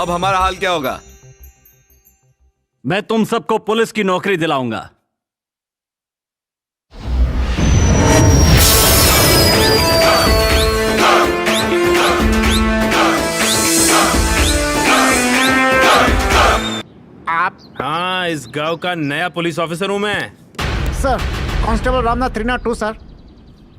अब हमारा हाल क्या होगा? मैं तुम सबको पुलिस की नौकरी दिलाऊंगा। आप? हाँ, इस गांव का नया पुलिस ऑफिसर हूँ मैं। Sir, constable Ramnath 302 sir.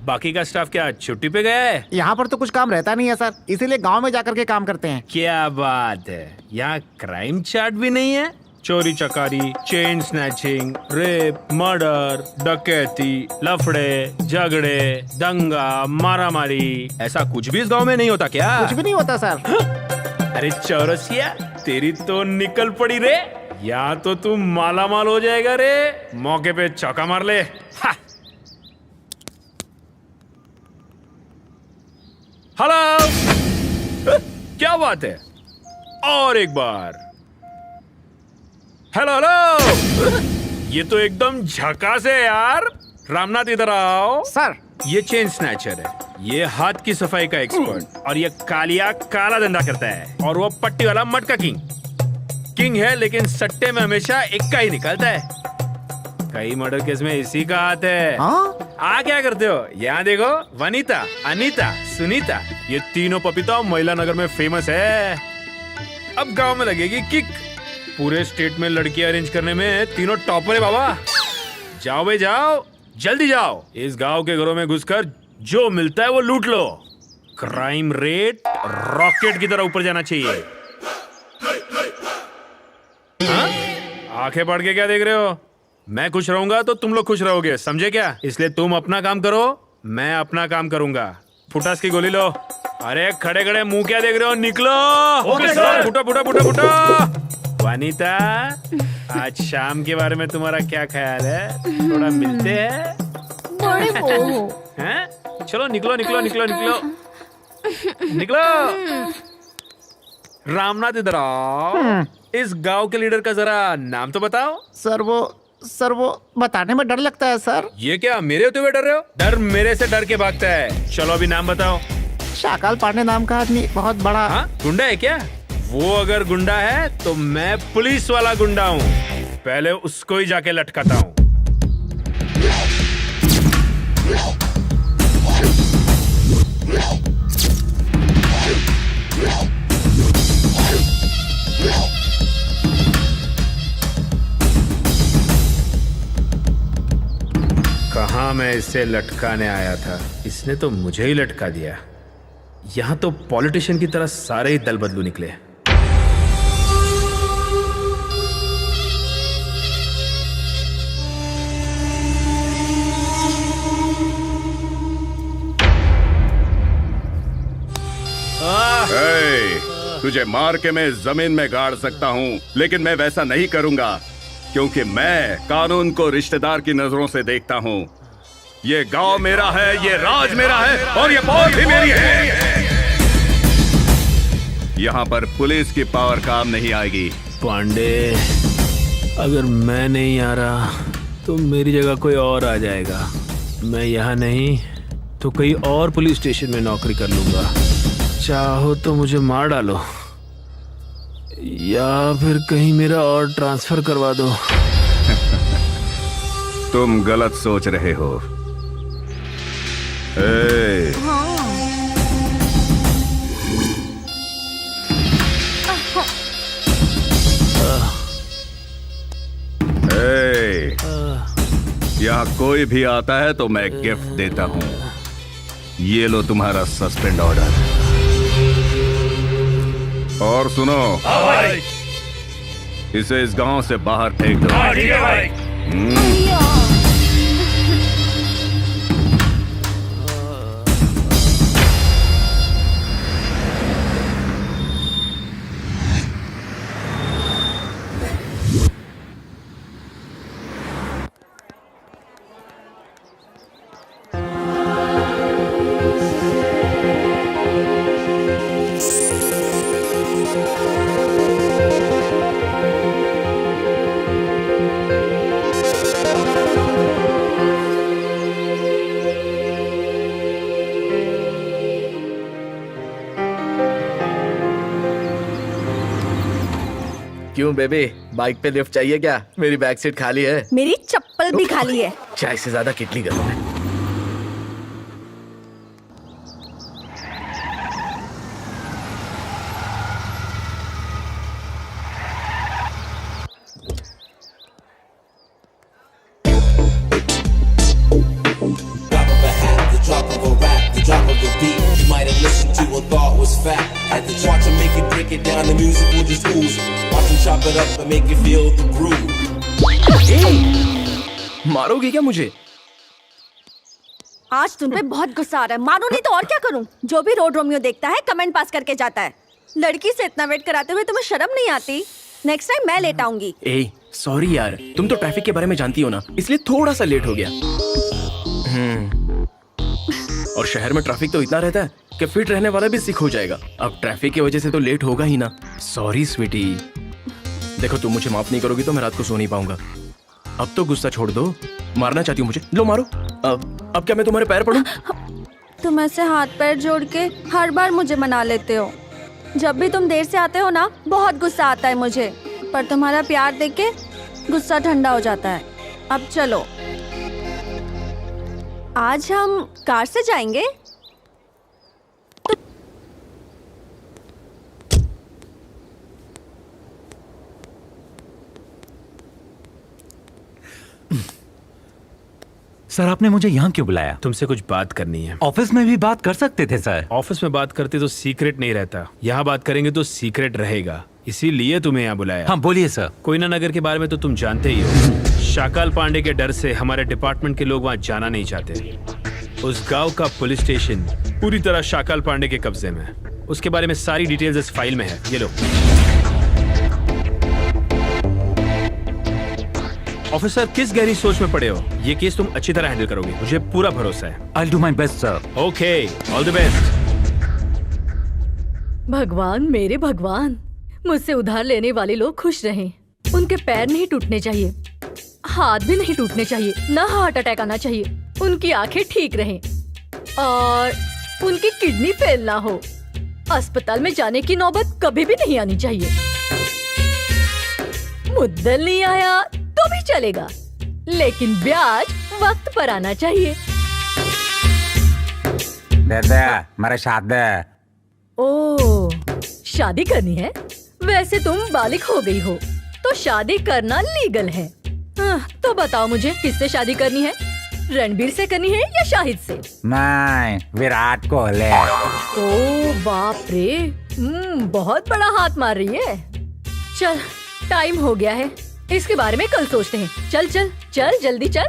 बाकी का स्टाफ क्या छुट्टी पे गया है? यहाँ पर तो कुछ काम रहता नहीं है सर, इसीलिए गांव में जाकर के काम करते हैं। क्या बात है, यहाँ क्राइम चार्ट भी नहीं है? चोरी चकारी, चेन स्नैचिंग, रेप, मर्डर, डकैती, लफड़े, झगड़े, दंगा, मारामारी, ऐसा कुछ भी इस गांव में नहीं होता क्या? कुछ भी नहीं होता सर। अरे चौरसिया, तेरी तो निकल पड़ी रे। या तो तू माला माल हो जाएगा रे, मौके पे चौका मार ले। हेलो, क्या बात है? और एक बार हेलो हेलो। ये तो एकदम झकास है यार। रामनाथ इधर आओ। सर, ये चेन स्नैचर है, ये हाथ की सफाई का एक्सपर्ट, और ये कालिया काला धंधा करता है, और वो पट्टी वाला मटका किंग है, लेकिन सट्टे में हमेशा इक्का ही निकलता है। कई मर्डर केस में इसी का हाथ है। आ क्या करते हो? यहाँ देखो, वनीता, अनीता, सुनीता, ये तीनों पपीता महिला नगर में फेमस है। अब गांव में लगेगी किक। पूरे स्टेट में लड़की अरेंज करने में तीनों टॉपर है बाबा। जाओ भाई जाओ, जल्दी जाओ। इस गांव के घरों में घुसकर जो मिलता है वो लूट लो। क्राइम रेट रॉकेट की तरह ऊपर जाना चाहिए। आंखें पड़ के क्या देख रहे हो? मैं खुश रहूंगा तो तुम लोग खुश रहोगे, समझे क्या? इसलिए तुम अपना काम करो, मैं अपना काम करूंगा। फुटास की गोली लो। अरे खड़े खड़े मुंह क्या देख रहे हो? निकलो। Okay sir. फुटा फुटा फुटा फुटा। वनीता, आज शाम के बारे में तुम्हारा क्या ख्याल है? थोड़ा मिलते हैं? बड़े वो हैं? चलो निकलो निकलो निकलो निकलो निकलो। रामनाथ इधर आओ। इस गांव के लीडर का जरा नाम तो बताओ। सर वो बताने में डर लगता है सर। ये क्या मेरे होते हुए डर रहे हो? डर मेरे से डर के भागता है। चलो अभी नाम बताओ। शाकाल पांडे नाम का आदमी, बहुत बड़ा। हाँ, गुंडा है क्या? वो अगर गुंडा है तो मैं पुलिस वाला गुंडा हूँ। पहले उसको ही जाके लटकाता हूँ। कहाँ मैं इसे लटकाने आया था, इसने तो मुझे ही लटका दिया। यहाँ तो पॉलिटिशियन की तरह सारे ही दल बदलू निकले। तुझे मार के मैं जमीन में गाड़ सकता हूँ, लेकिन मैं वैसा नहीं करूंगा, क्योंकि मैं कानून को रिश्तेदार की नजरों से देखता हूँ। ये गांव मेरा है, ये राज मेरा है, और ये पावर भी मेरी है। यहाँ पर पुलिस की पावर काम नहीं आएगी। पांडे, अगर मैं नहीं आ रहा तो मेरी जगह कोई और आ जाएगा। मैं यहाँ नहीं तो कहीं और पुलिस स्टेशन में नौकरी कर लूंगा। चाहो तो मुझे मार डालो, या फिर कहीं मेरा और ट्रांसफर करवा दो। तुम गलत सोच रहे हो। ए, यहाँ कोई भी आता है तो मैं गिफ्ट देता हूँ। ये लो तुम्हारा सस्पेंड ऑर्डर। और सुनो, इसे इस गांव से बाहर फेंक दो। क्यों बेबी, बाइक पे लिफ्ट चाहिए क्या? मेरी बैक सीट खाली है। मेरी चप्पल भी खाली है। चाय से ज्यादा कितनी गर्म है। Drop of a rap, the drop of a beat. You might have listened to or thought was fact. Had to watch and make it, break it down. The music will just ooze. Watch them chop it up and make you feel the groove. मारोगे क्या मुझे? आज तुम पे बहुत गुस्सा आ रहा है। मानो नहीं तो और क्या करूं? जो भी रोड रोमियो देखता है कमेंट पास करके जाता है। लड़की से इतना वेट कराते हुए तुम्हें शर्म नहीं आती? नेक्स्ट टाइम मैं लेट आऊंगी। ए, सॉरी यार, तुम तो ट्रैफिक के बारे में जानती हो ना, इसलिए थोड़ा सा लेट हो गया। और शहर में ट्रैफिक तो इतना रहता है कि फिट रहने वाला भी सिक हो जाएगा। अब ट्रैफिक की वजह से तो लेट होगा ही ना। सॉरी स्वीटी। देखो, तुम मुझे माफ नहीं करोगी तो मैं रात को सो नहीं पाऊंगा। अब तो गुस्सा छोड़ दो। मारना चाहती हो मुझे? लो मारो। अब क्या मैं तुम्हारे पैर पड़ूं? तुम ऐसे हाथ पैर जोड़ के हर बार मुझे मना लेते हो। जब भी तुम देर से आते हो ना, बहुत गुस्सा आता है मुझे, पर तुम्हारा प्यार देख के गुस्सा ठंडा हो जाता है। अब चलो, आज हम कार से जाएंगे। सर, आपने मुझे यहाँ क्यों बुलाया? तुमसे कुछ बात करनी है। ऑफिस में भी बात कर सकते थे सर। ऑफिस में बात करते तो सीक्रेट नहीं रहता, यहाँ बात करेंगे तो सीक्रेट रहेगा, इसीलिए तुम्हें यहाँ बुलाया। हाँ बोलिए सर। कोयना नगर के बारे में तो तुम जानते ही हो। शाकाल पांडे के डर से हमारे डिपार्टमेंट के लोग वहाँ जाना नहीं चाहते। उस गांव का पुलिस स्टेशन पूरी तरह शाकाल पांडे के कब्जे में है। उसके बारे में सारी डिटेल्स इस फाइल में है, ये लो। ऑफिसर, किस गहरी सोच में पड़े हो? ये केस तुम अच्छी तरह हैंडल करोगे, मुझे पूरा भरोसा है। I'll do my best, sir. Okay, all the best. भगवान, मेरे भगवान, मुझसे उधार लेने वाले लोग खुश रहें। उनके पैर नहीं टूटने चाहिए, हाथ भी नहीं टूटने चाहिए, ना हार्ट अटैक आना चाहिए। उनकी आंखें ठीक रहें और उनकी किडनी फेल ना हो। अस्पताल में जाने की नौबत कभी भी नहीं आनी चाहिए। मुद्दल नहीं आया तो भी चलेगा, लेकिन ब्याज वक्त पर आना चाहिए। दे मेरे शादी। ओ, शादी करनी है? वैसे तुम बालिग हो गई हो तो शादी करना लीगल है। तो बताओ मुझे, किससे शादी करनी है? रणबीर से करनी है या शाहिद से? नहीं, विराट कोहली। ओ बाप रे, बहुत बड़ा हाथ मार रही है। चल, टाइम हो गया है, इसके बारे में कल सोचते हैं। चल चल चल, जल्दी चल।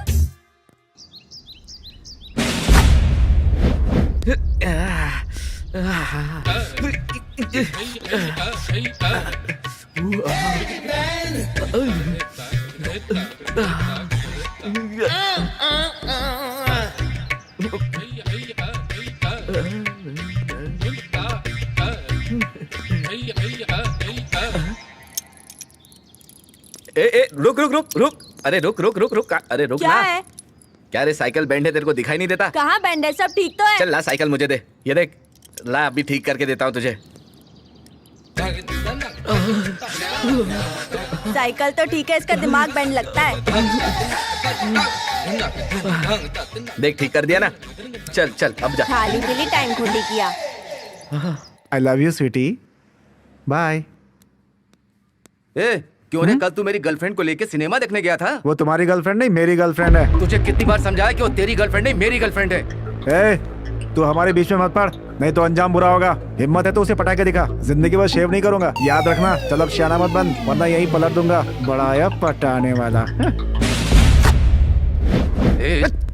रुक रुक रुक रुक। अरे रुक रुक रुक रुक। अरे रुक क्या ना। है? क्या रे, साइकिल बैंड है, तेरे को दिखाई नहीं देता? कहाँ बैंड है? सब ठीक तो है? चल ला, साइकिल मुझे दे। ये देख, ला अभी ठीक करके देता हूँ तुझे। साइकिल तो ठीक है, इसका दिमाग बैंड लगता है। देख, ठीक कर दिया ना। चल चल, अब जा। खाली के लिए टाइम खोटी किया। I love you sweetie, bye. क्यों रे, कल तू मेरी गर्लफ्रेंड को लेके सिनेमा देखने गया था? वो तुम्हारी गर्लफ्रेंड नहीं, मेरी गर्लफ्रेंड है। तुझे कितनी बार समझाया कि वो तेरी गर्लफ्रेंड नहीं, मेरी गर्लफ्रेंड है। ए, तू हमारे बीच में मत पड़, नहीं तो अंजाम बुरा होगा। हिम्मत है तो उसे पटा के दिखा। जिंदगी भर शेव नहीं करूंगा, याद रखना। चल अब शाना मत बन, वरना यही पलट दूंगा। बड़ा आया पटाने वाला।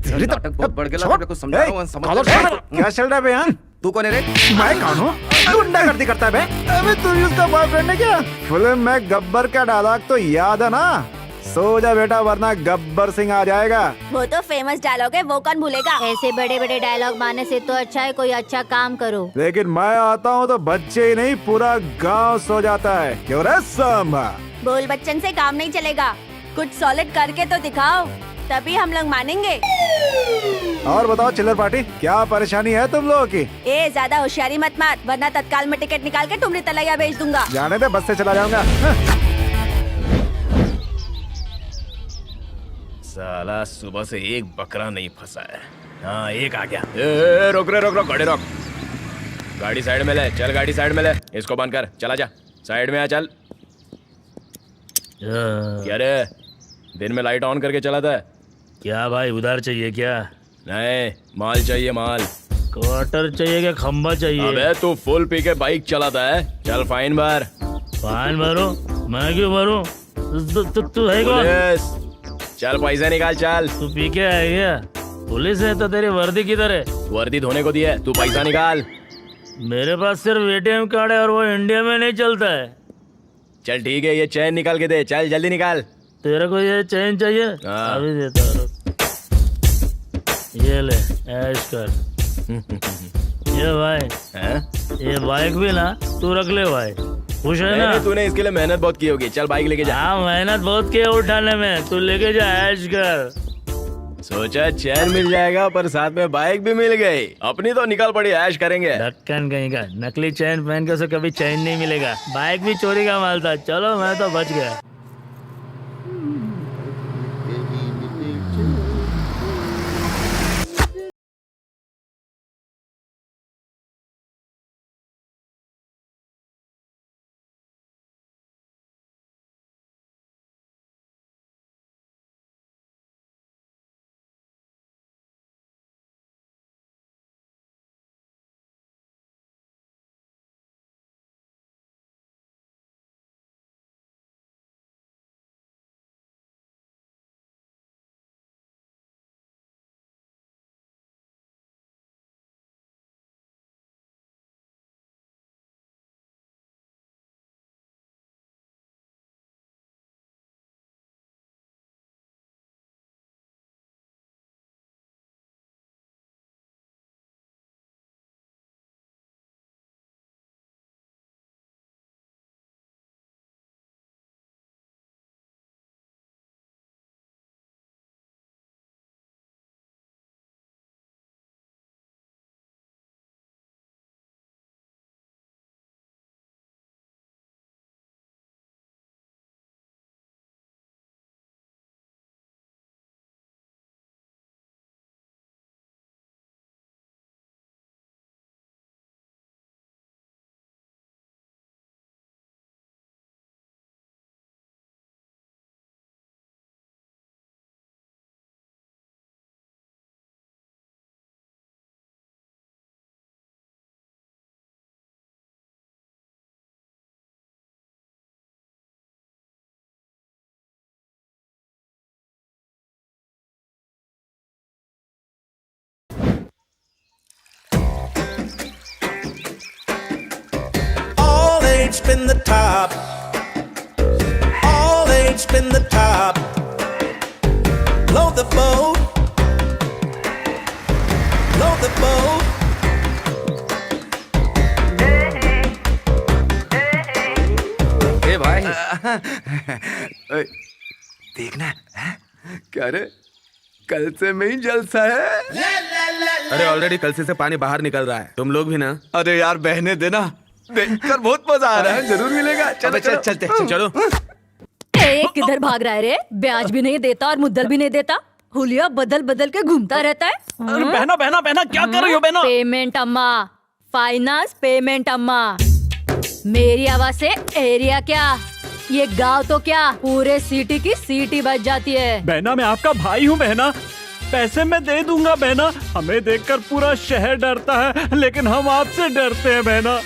नाटक बहुत बढ़ गया, तेरे को समझा रहा हूं, समझ। क्या चल रहा है बे? हाँ? तू कौन है रे? मैं कौन हूँ? गुंडागर्दी करता है बे? अबे तू ही उसका बॉयफ्रेंड है क्या? फिल्म में गब्बर का डायलॉग तो याद है ना? सो जा बेटा, वरना गब्बर सिंह आ जाएगा। वो तो फेमस डायलॉग है, वो कौन भूलेगा? ऐसे बड़े बड़े डायलॉग मारने से तो अच्छा है कोई अच्छा काम करो। लेकिन मैं आता हूँ तो बच्चे ही नहीं, पूरा गांव सो जाता है। क्यों रे सांबा? बोल बच्चन से काम नहीं चलेगा, कुछ सॉलिड करके तो दिखाओ, तभी हम लोग मानेंगे। और बताओ चिल्लर पार्टी, क्या परेशानी है तुम लोगों की? ए, ज्यादा होशियारी मत मार, वरना तत्काल में टिकट निकाल के तुमने तलैया भेज दूंगा। जाने दे, बस से चला जाऊंगा। साला सुबह से एक बकरा नहीं फंसा है। हाँ एक आ गया। ए, रोक रोक गाड़ी रोक। गाड़ी साइड में ले, चल गाड़ी साइड में ले, इसको बंद कर, चला जा, साइड में आ चल। क्या रे, दिन में लाइट ऑन करके चलाता है क्या भाई? उधार चाहिए क्या? नहीं, माल चाहिए माल। क्वार्टर चाहिए क्या खंबा चाहिए? अबे तू फुल पी के बाइक चलाता है, चल फाइन भर। फाइन भरो? मैं क्यों भरूं? तू है कौन? पुलिस, चल पैसे निकाल चल। तू पी के आया क्या? पुलिस है तो तेरी वर्दी किधर है? वर्दी धोने को दी है, तू पैसा निकाल। मेरे पास सिर्फ एटीएम कार्ड है और वो इंडिया में नहीं चलता है। चल ठीक है, ये चैन निकाल के दे, चल जल्दी निकाल। तेरे को ये चैन चाहिए? हाँ। अभी देता हूँ। ये ले, ऐश कर। ये भाई हैं? ये बाइक भी ना तू रख ले भाई, खुश है ना? नहीं, तूने इसके लिए मेहनत बहुत की होगी, चल बाइक लेके जा। हाँ मेहनत बहुत की है उठाने में, तू लेके जा, ऐश कर। सोचा चैन मिल जाएगा पर साथ में बाइक भी मिल गई, अपनी तो निकाल पड़ी, ऐश करेंगे। ढक्कन कहीं का, नकली चैन पहन के उसे कभी चैन नहीं मिलेगा। बाइक भी चोरी का माल था। चलो मैं तो बच गया। Spin the top. All eight spin the top. Load the boat. Load the boat. ए भाई देखना क्या रे, कल से में ही जलसा है। अरे ऑलरेडी कल से पानी बाहर निकल रहा है, तुम लोग भी ना। अरे यार बहने देना, देखकर बहुत मजा आ रहा है। जरूर मिलेगा, चलो चलते चलो। किधर भाग रहा है रे? ब्याज भी नहीं देता और मुद्दल भी नहीं देता, हुलिया बदल बदल के घूमता रहता है। बहना बहना बहना क्या कर रही हो बहना? पेमेंट अम्मा, फाइनेंस पेमेंट अम्मा। मेरी आवाज से एरिया क्या, ये गांव तो क्या पूरे सिटी की सीटी बज जाती है। बहना मैं आपका भाई हूँ बहना, पैसे मैं दे दूंगा बहना। हमें देखकर पूरा शहर डरता है लेकिन हम आपसे डरते हैं बहना।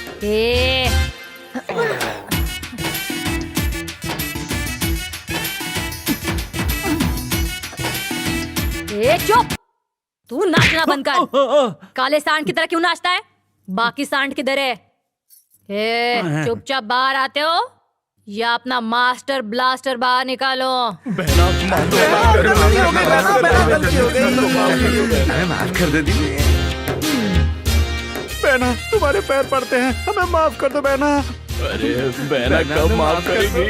चुप, तू नाचना बंद कर। काले सांड की तरह क्यों नाचता है? बाकी सांड किधर है? चुपचाप बाहर आते हो या अपना मास्टर ब्लास्टर बाहर निकालो। माफ कर दे दी। बहना तुम्हारे पैर पड़ते हैं, हमें माफ कर दो बहना। अरे बहना कब माफ करेगी?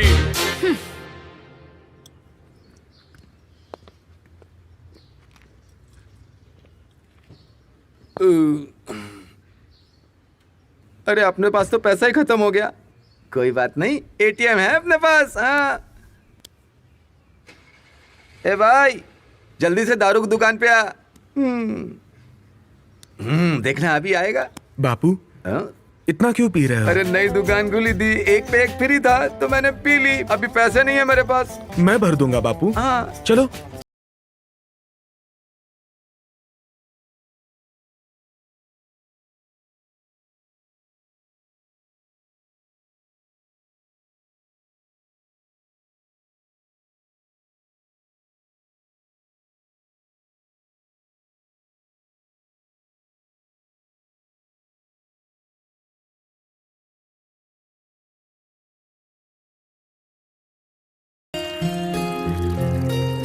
अरे अपने पास तो पैसा ही खत्म हो गया। कोई बात नहीं, एटीएम है अपने पास। हाँ ए भाई, जल्दी से दारू की दुकान पे आ। देखना अभी आएगा। बापू हाँ? इतना क्यों पी रहे हो? अरे नई दुकान खुली थी, एक पे एक फ्री था तो मैंने पी ली। अभी पैसे नहीं है मेरे पास। मैं भर दूंगा बापू। हाँ चलो।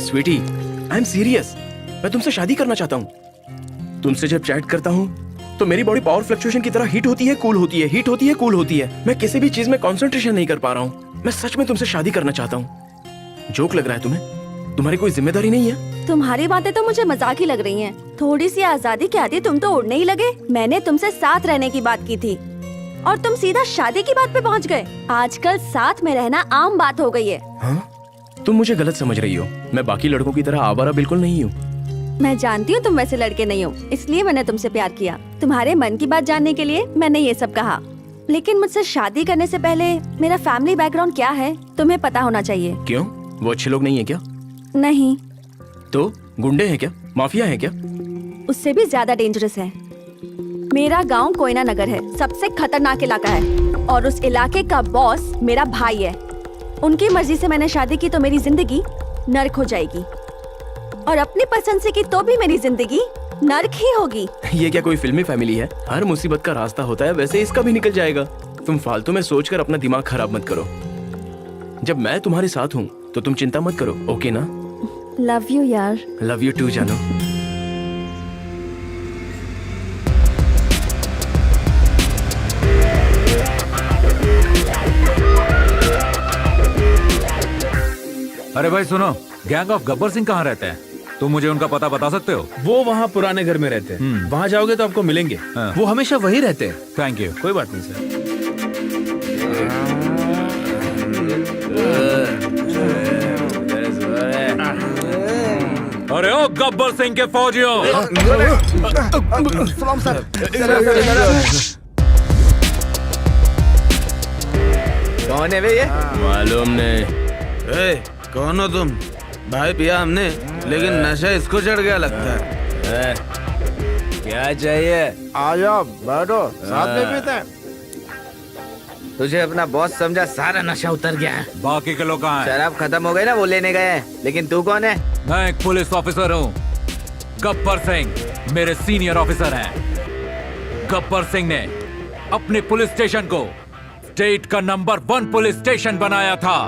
Sweetie, I am serious. मैं तुमसे शादी करना चाहता हूँ। तुमसे जब चैट करता हूँ तो मेरी बॉडी पावर फ्लक्चुएशन की तरह हीट होती है, कूल होती है, हीट होती है, कूल होती है। मैं किसी भी चीज में कंसंट्रेशन नहीं कर पा रहा हूँ। मैं सच में तुमसे शादी करना चाहता हूँ। जोक लग रहा है तुम्हें? तुम्हारी कोई जिम्मेदारी नहीं है? तुम्हारी बातें तो मुझे मजाक ही लग रही हैं। थोड़ी सी आजादी क्या थी, तुम तो उड़ने ही लगे। मैंने तुमसे साथ रहने की बात की थी और तुम सीधा शादी की बात पे पहुंच गए। आजकल साथ में रहना आम बात हो गई है। हाँ? तुम मुझे गलत समझ रही हो। मैं बाकी लड़कों की तरह आवारा बिल्कुल नहीं हूँ। मैं जानती हूँ तुम वैसे लड़के नहीं हो, इसलिए मैंने तुमसे प्यार किया। तुम्हारे मन की बात जानने के लिए मैंने ये सब कहा। लेकिन मुझसे शादी करने से पहले मेरा फैमिली बैकग्राउंड क्या है तुम्हें पता होना चाहिए। क्यों? वो अच्छे लोग नहीं है क्या? नहीं। तो गुंडे हैं क्या? माफिया हैं क्या? उससे भी ज्यादा डेंजरस है। मेरा गांव कोयना नगर है, सबसे खतरनाक इलाका है और उस इलाके का बॉस मेरा भाई है। उनकी मर्जी से मैंने शादी की तो मेरी जिंदगी नर्क हो जाएगी और अपनी पसंद से की तो भी मेरी जिंदगी नर्क ही होगी। ये क्या कोई फिल्मी फैमिली है? हर मुसीबत का रास्ता होता है, वैसे इसका भी निकल जाएगा। तुम फालतू में सोचकर अपना दिमाग खराब मत करो। जब मैं तुम्हारे साथ हूँ तो तुम चिंता मत करो, ओके ना? लव यू यार। लव यू टू जानू। अरे भाई सुनो, गैंग ऑफ गब्बर सिंह कहाँ रहते हैं? तुम मुझे उनका पता बता सकते हो? वो वहाँ पुराने घर में रहते हैं। वहाँ जाओगे तो आपको मिलेंगे। हाँ। वो हमेशा वही रहते हैं। Thank you. कोई बात नहीं सर। अरे ओ गब्बर सिंह के फौजियों, सलाम सर। कौन है वे ये? मालूम नहीं। कौन हो तुम? भाई पिया हमने, लेकिन नशा इसको चढ़ गया लगता है। क्या चाहिए? आ जाओ बैठो, साथ में पीते हैं। तुझे अपना बॉस समझा, सारा नशा उतर गया है। बाकी के लोग कहाँ हैं? शराब खत्म हो गई ना, वो लेने गए हैं। लेकिन तू कौन है? मैं एक पुलिस ऑफिसर हूँ। गब्बर सिंह मेरे सीनियर ऑफिसर हैं। गब्बर सिंह ने अपने पुलिस स्टेशन को स्टेट का नंबर 1 पुलिस स्टेशन बनाया था।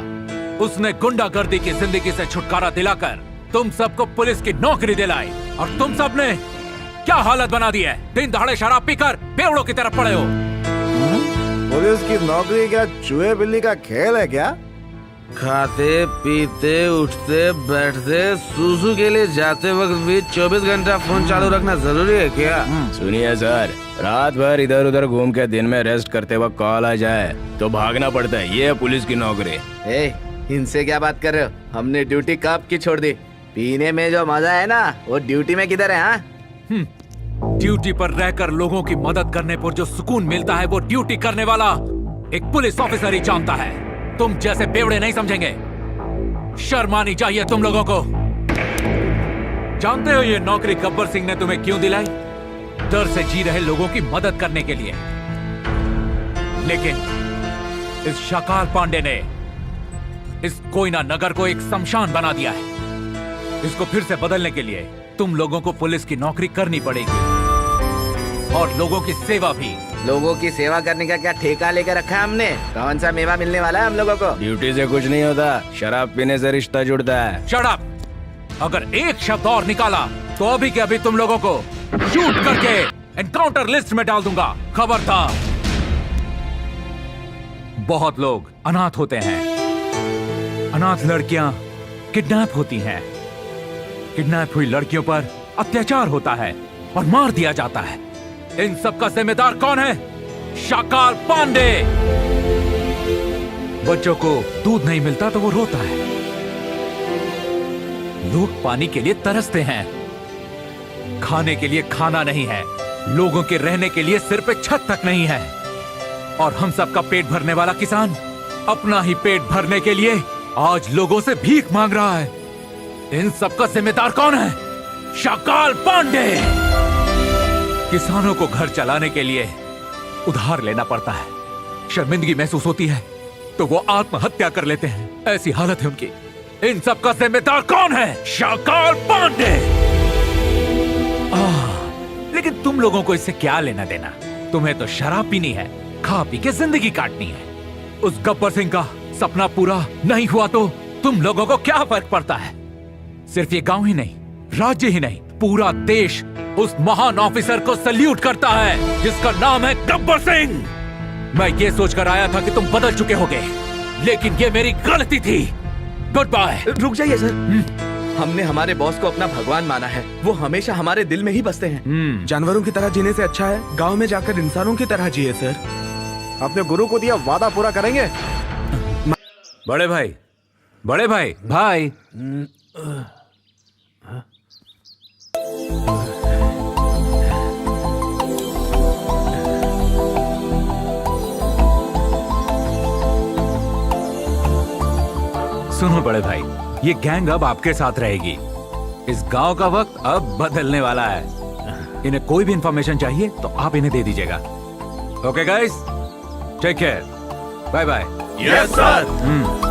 उसने गुंडागर्दी की जिंदगी से छुटकारा दिलाकर तुम सबको पुलिस की नौकरी दिलाई और तुम सब ने क्या हालत बना दी है? दिन दहाड़े शराब पीकर बेवड़ों की तरफ पड़े हो। पुलिस की नौकरी क्या चूहे बिल्ली का खेल है क्या? खाते पीते उठते बैठते सूसू के लिए जाते वक्त भी 24 घंटा फोन चालू रखना जरूरी है क्या? सुनिए सर, रात भर इधर उधर घूम के दिन में रेस्ट करते वक्त कॉल आ जाए तो भागना पड़ता है। ये है पुलिस की नौकरी। इनसे क्या बात कर रहे हो? हमने ड्यूटी कब की छोड़ दी। पीने में जो मजा है ना, वो ड्यूटी में किधर है? हाँ, ड्यूटी पर रहकर लोगों की मदद करने पर जो सुकून मिलता है वो ड्यूटी करने वाला एक पुलिस ऑफिसर ही जानता है। तुम जैसे बेवड़े नहीं समझेंगे। शर्म आनी चाहिए तुम लोगों को। जानते हो ये नौकरी गब्बर सिंह ने तुम्हें क्यों दिलाई? डर से जी रहे लोगों की मदद करने के लिए। लेकिन इस शाकाल पांडे ने इस कोयना नगर को एक शमशान बना दिया है। इसको फिर से बदलने के लिए तुम लोगों को पुलिस की नौकरी करनी पड़ेगी और लोगों की सेवा भी। लोगों की सेवा करने का क्या ठेका लेकर रखा है हमने? कौन सा मेवा मिलने वाला है हम लोगों को? ड्यूटी से कुछ नहीं होता, शराब पीने से रिश्ता जुड़ता है। शराब! अगर एक शब्द और निकाला तो अभी के अभी तुम लोगों को शूट करके एनकाउंटर लिस्ट में डाल दूंगा। खबरदार। बहुत लोग अनाथ होते हैं। अनाथ लड़कियां किडनैप होती हैं। किडनैप हुई लड़कियों पर अत्याचार होता है और मार दिया जाता है। इन सब का जिम्मेदार कौन है? शाकाल पांडे। बच्चों को दूध नहीं मिलता तो वो रोता है। लोग पानी के लिए तरसते हैं, खाने के लिए खाना नहीं है, लोगों के रहने के लिए सिर पे छत तक नहीं है, और हम सबका पेट भरने वाला किसान अपना ही पेट भरने के लिए आज लोगों से भीख मांग रहा है। इन सबका जिम्मेदार कौन है? शाकाल पांडे। किसानों को घर चलाने के लिए उधार लेना पड़ता है, शर्मिंदगी महसूस होती है तो वो आत्महत्या कर लेते हैं, ऐसी हालत है उनकी। इन सब का जिम्मेदार कौन है? शाकाल पांडे। लेकिन तुम लोगों को इससे क्या लेना देना? तुम्हें तो शराब पीनी है, खा पी के जिंदगी काटनी है। उस गब्बर सिंह का सपना पूरा नहीं हुआ तो तुम लोगों को क्या फर्क पड़ता है? सिर्फ ये गांव ही नहीं, राज्य ही नहीं, पूरा देश उस महान ऑफिसर को सल्यूट करता है जिसका नाम है गब्बर सिंह। मैं ये सोचकर आया था कि तुम बदल चुके होगे, लेकिन ये मेरी गलती थी। Good bye. रुक जाइए सर, हमने हमारे बॉस को अपना भगवान माना है, वो हमेशा हमारे दिल में ही बसते हैं। जानवरों की तरह जीने से अच्छा है गांव में जाकर इंसानों की तरह जिए सर। अपने गुरु को दिया वादा पूरा करेंगे। बड़े भाई, बड़े भाई, भाई। सुनो बड़े भाई, ये गैंग अब आपके साथ रहेगी। इस गांव का वक्त अब बदलने वाला है। इन्हें कोई भी इंफॉर्मेशन चाहिए तो आप इन्हें दे दीजिएगा। Okay guys, take care, bye bye. Yes sir.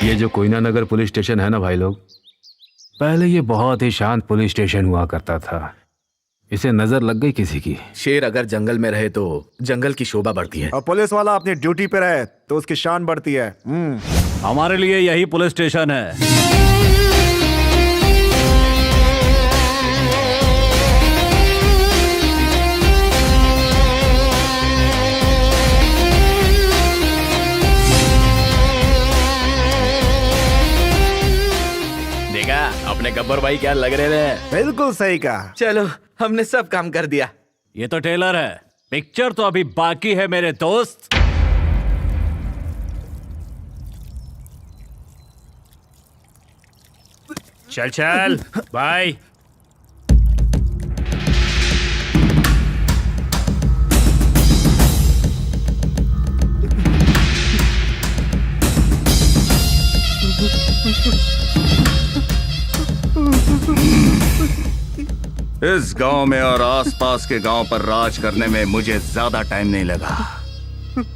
ये जो कोयना नगर पुलिस स्टेशन है ना भाई लोग, पहले ये बहुत ही शांत पुलिस स्टेशन हुआ करता था। इसे नजर लग गई किसी की। शेर अगर जंगल में रहे तो जंगल की शोभा बढ़ती है, और पुलिस वाला अपनी ड्यूटी पे रहे तो उसकी शान बढ़ती है। हमारे लिए यही पुलिस स्टेशन है। अपने गब्बर भाई क्या लग रहे थे? बिल्कुल सही कहा। चलो, हमने सब काम कर दिया। ये तो टेलर है, पिक्चर तो अभी बाकी है मेरे दोस्त। चल चल बाय। इस गांव में और आसपास के गांव पर राज करने में मुझे ज्यादा टाइम नहीं लगा,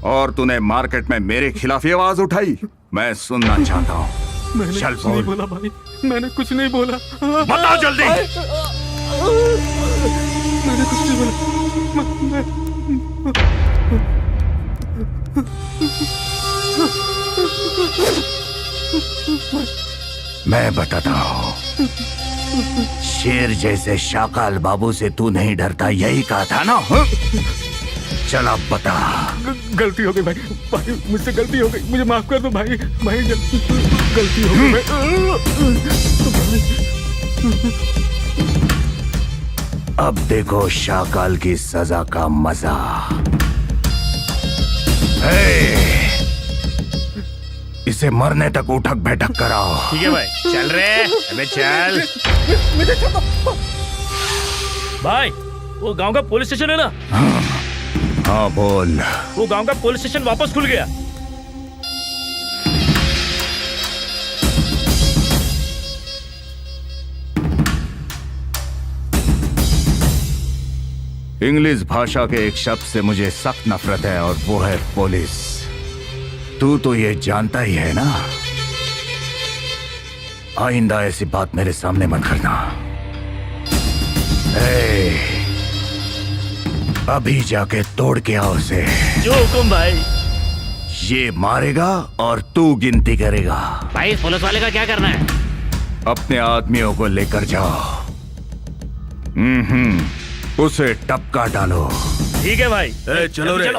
और तूने मार्केट में मेरे खिलाफ ये आवाज उठाई। मैं सुनना चाहता हूँ। मैंने चल कुछ नहीं बोला भाई, मैंने कुछ नहीं बोला। बताओ जल्दी। मैंने कुछ नहीं बोला। मैं बताता हूँ। शेर जैसे शाकाल बाबू से तू नहीं डरता, यही कहा था ना? चल अब बता। गलती हो गई भाई, भाई मुझसे गलती हो गई, मुझे माफ कर दो भाई। भाई गलती हो गई अब देखो शाकाल की सजा का मजा। इसे मरने तक उठक बैठक कराओ। ठीक है भाई, चल रहे। अबे चल भाई। वो गांव का पुलिस स्टेशन है ना? हाँ बोल। वो गांव का पुलिस स्टेशन वापस खुल गया। इंग्लिश भाषा के एक शब्द से मुझे सख्त नफरत है, और वो है पुलिस। तू तो ये जानता ही है ना? आइंदा ऐसी बात मेरे सामने मत करना। अभी जाके तोड़ के आओ उसे। जो हुकुम भाई। ये मारेगा और तू गिनती करेगा। भाई पुलिस वाले का क्या करना है? अपने आदमियों को लेकर जाओ। उसे टपका डालो। ठीक है भाई। चलो रे।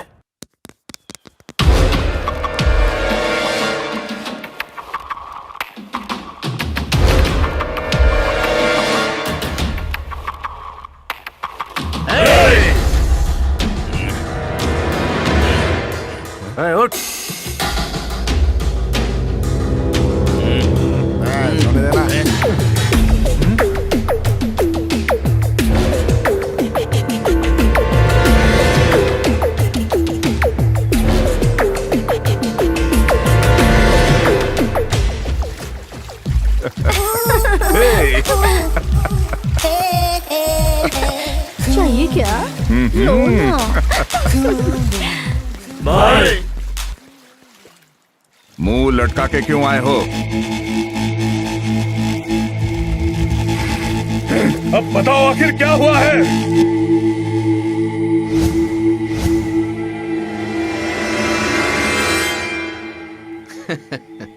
उठ। सोने देना। चाहिए क्या? लो ना। भाई मुंह लटका के क्यों आए हो? अब बताओ आखिर क्या हुआ है?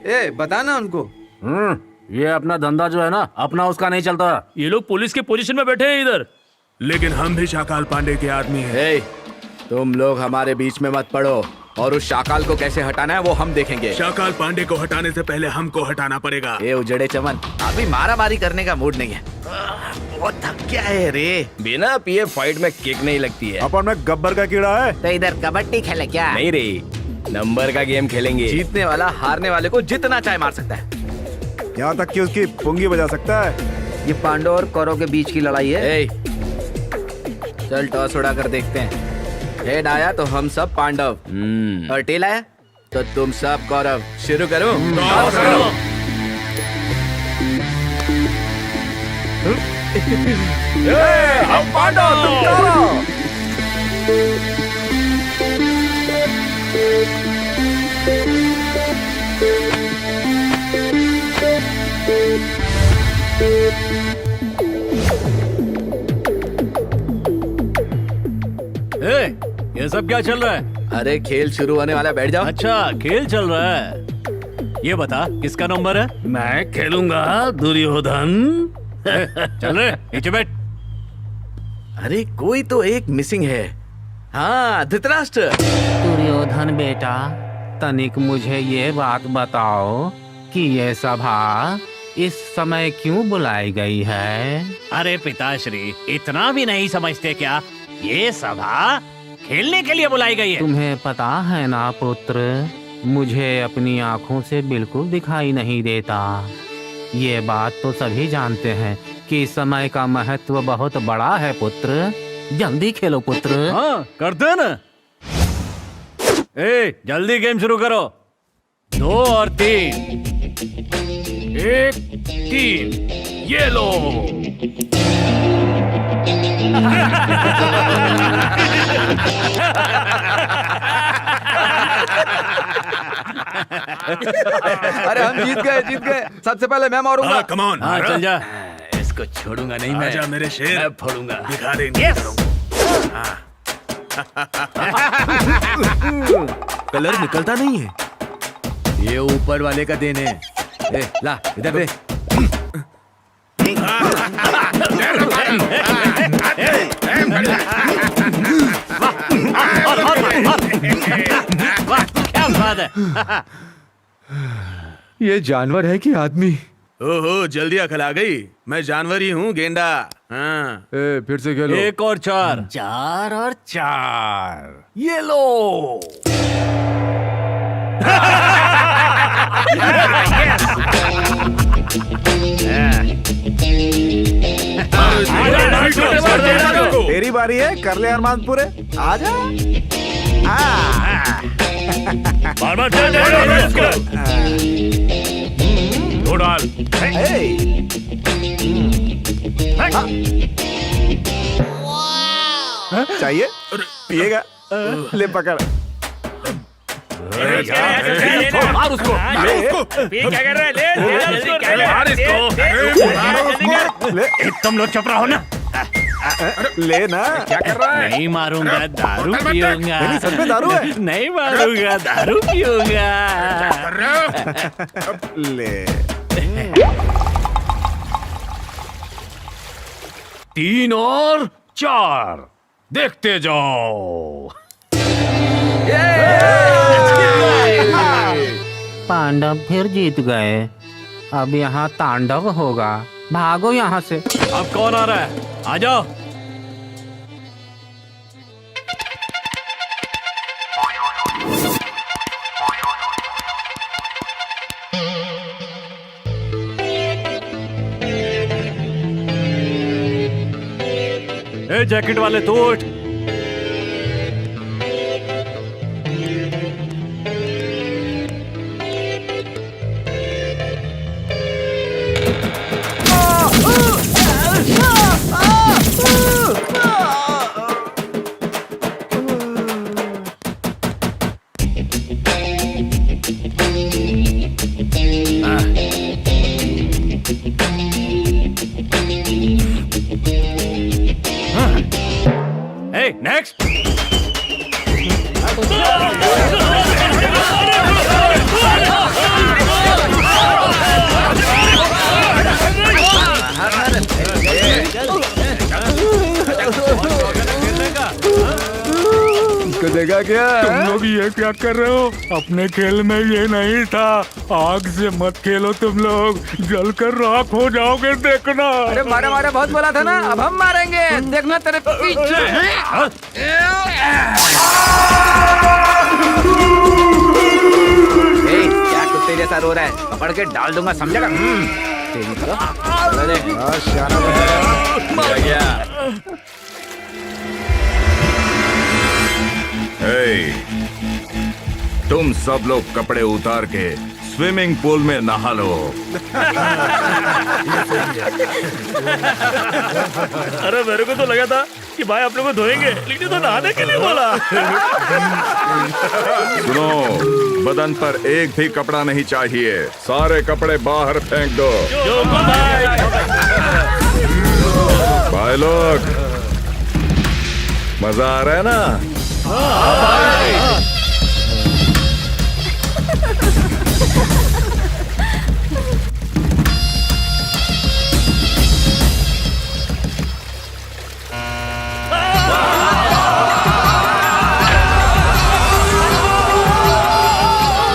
ए बता ना उनको। ये अपना धंधा जो है ना, अपना उसका नहीं चलता। ये लोग पुलिस के पोजीशन में बैठे हैं इधर। लेकिन हम भी शाकाल पांडे के आदमी हैं। तुम लोग हमारे बीच में मत पड़ो, और उस शाकाल को कैसे हटाना है वो हम देखेंगे। शाकाल पांडे को हटाने से पहले हमको हटाना पड़ेगा। ये उजड़े चमन, अभी मारामारी करने का मूड नहीं है। बहुत थक गया है रे। बिना पिए फाइट में किक नहीं लगती है। अपन में गब्बर का कीड़ा है। तो इधर कबड्डी खेले क्या? नहीं रे, नंबर का गेम खेलेंगे। जीतने वाला हारने वाले को जितना चाहे मार सकता है। यहाँ तक कि उसकी पुंगी बजा सकता है। ये पांडव और कौरव के बीच की लड़ाई है। चल टॉस उड़ा कर देखते हैं। हेड आया तो हम सब पांडव, और टेल आया तो तुम सब कौरव। शुरू करो। हम पांडव, तुम कौरव। ये सब क्या चल रहा है? अरे खेल शुरू होने वाला, बैठ जाओ। अच्छा खेल चल रहा है। ये बता किसका नंबर है? मैं खेलूंगा दुर्योधन। चल रे नीचे बैठ। अरे कोई तो एक मिसिंग है। हाँ, धृतराष्ट्र। दुर्योधन बेटा, तनिक मुझे ये बात बताओ कि ये सभा इस समय क्यों बुलाई गई है? अरे पिताश्री, इतना भी नहीं समझते क्या? ये सभा खेलने के लिए बुलाई गई है। तुम्हें पता है ना पुत्र, मुझे अपनी आँखों से बिल्कुल दिखाई नहीं देता। ये बात तो सभी जानते हैं कि समय का महत्व बहुत बड़ा है पुत्र। जल्दी खेलो पुत्र। हाँ करते हैं ना। जल्दी गेम शुरू करो। 2 और 3। 1 3। ये लो। अरे हम जीत गए। सबसे पहले मैं मारूंगा। Come on. हाँ चल जा। इसको छोड़ूंगा नहीं मैं। आजा मेरे शेर। मैं फोड़ूंगा। दिखा दे। कलर निकलता नहीं है। ये ऊपर वाले का देन है। ला इधर दे। क्या बात है? ये जानवर है कि आदमी? ओहो, जल्दी अकल आ गई। मैं जानवर ही हूँ, गेंडा। हाँ। फिर से खेलो। 1 और 4। 4 और 4। ये लो। तेरी बारी है, कर ले अरमान पूरे। आजा। बार चल। दो डाल। चाहिए? पिएगा? ले पकड़। मार उसको। क्या कर रहा है? तुम लोग चुप रहो ना। ले ना। क्या कर रहा है? नहीं मारूंगा, दारू पीऊंगा। नहीं, सच में दारू है। नहीं मारूंगा, दारू पीऊंगा। ले 3 और 4 देखते जाओ। पांडव फिर जीत गए। अब यहाँ तांडव होगा। भागो यहाँ से। अब कौन आ रहा है? आ जाओ। ए जैकेट वाले तो उठ। Hey, next! इसको देखा क्या? तुम लोग ये क्या कर रहे हो? अपने खेल में ये नहीं था। आग से मत खेलो तुम लोग, जलकर राख हो जाओगे देखना। अरे मारे मारे बहुत बोला था ना, अब हम मारेंगे। देखना तेरे पीछे। क्या कुत्ते जैसा रो रहा है? पकड़ के डाल दूंगा, समझेगा? तुम सब लोग कपड़े उतार के स्विमिंग पूल में नहा लो। अरे मेरे को तो लगा था कि भाई आप लोग को धोएंगे, लेकिन तो नहाने के लिए बोला। सुनो, बदन पर एक भी कपड़ा नहीं चाहिए। सारे कपड़े बाहर फेंक दो। भाई लोग, मजा आ रहा है ना?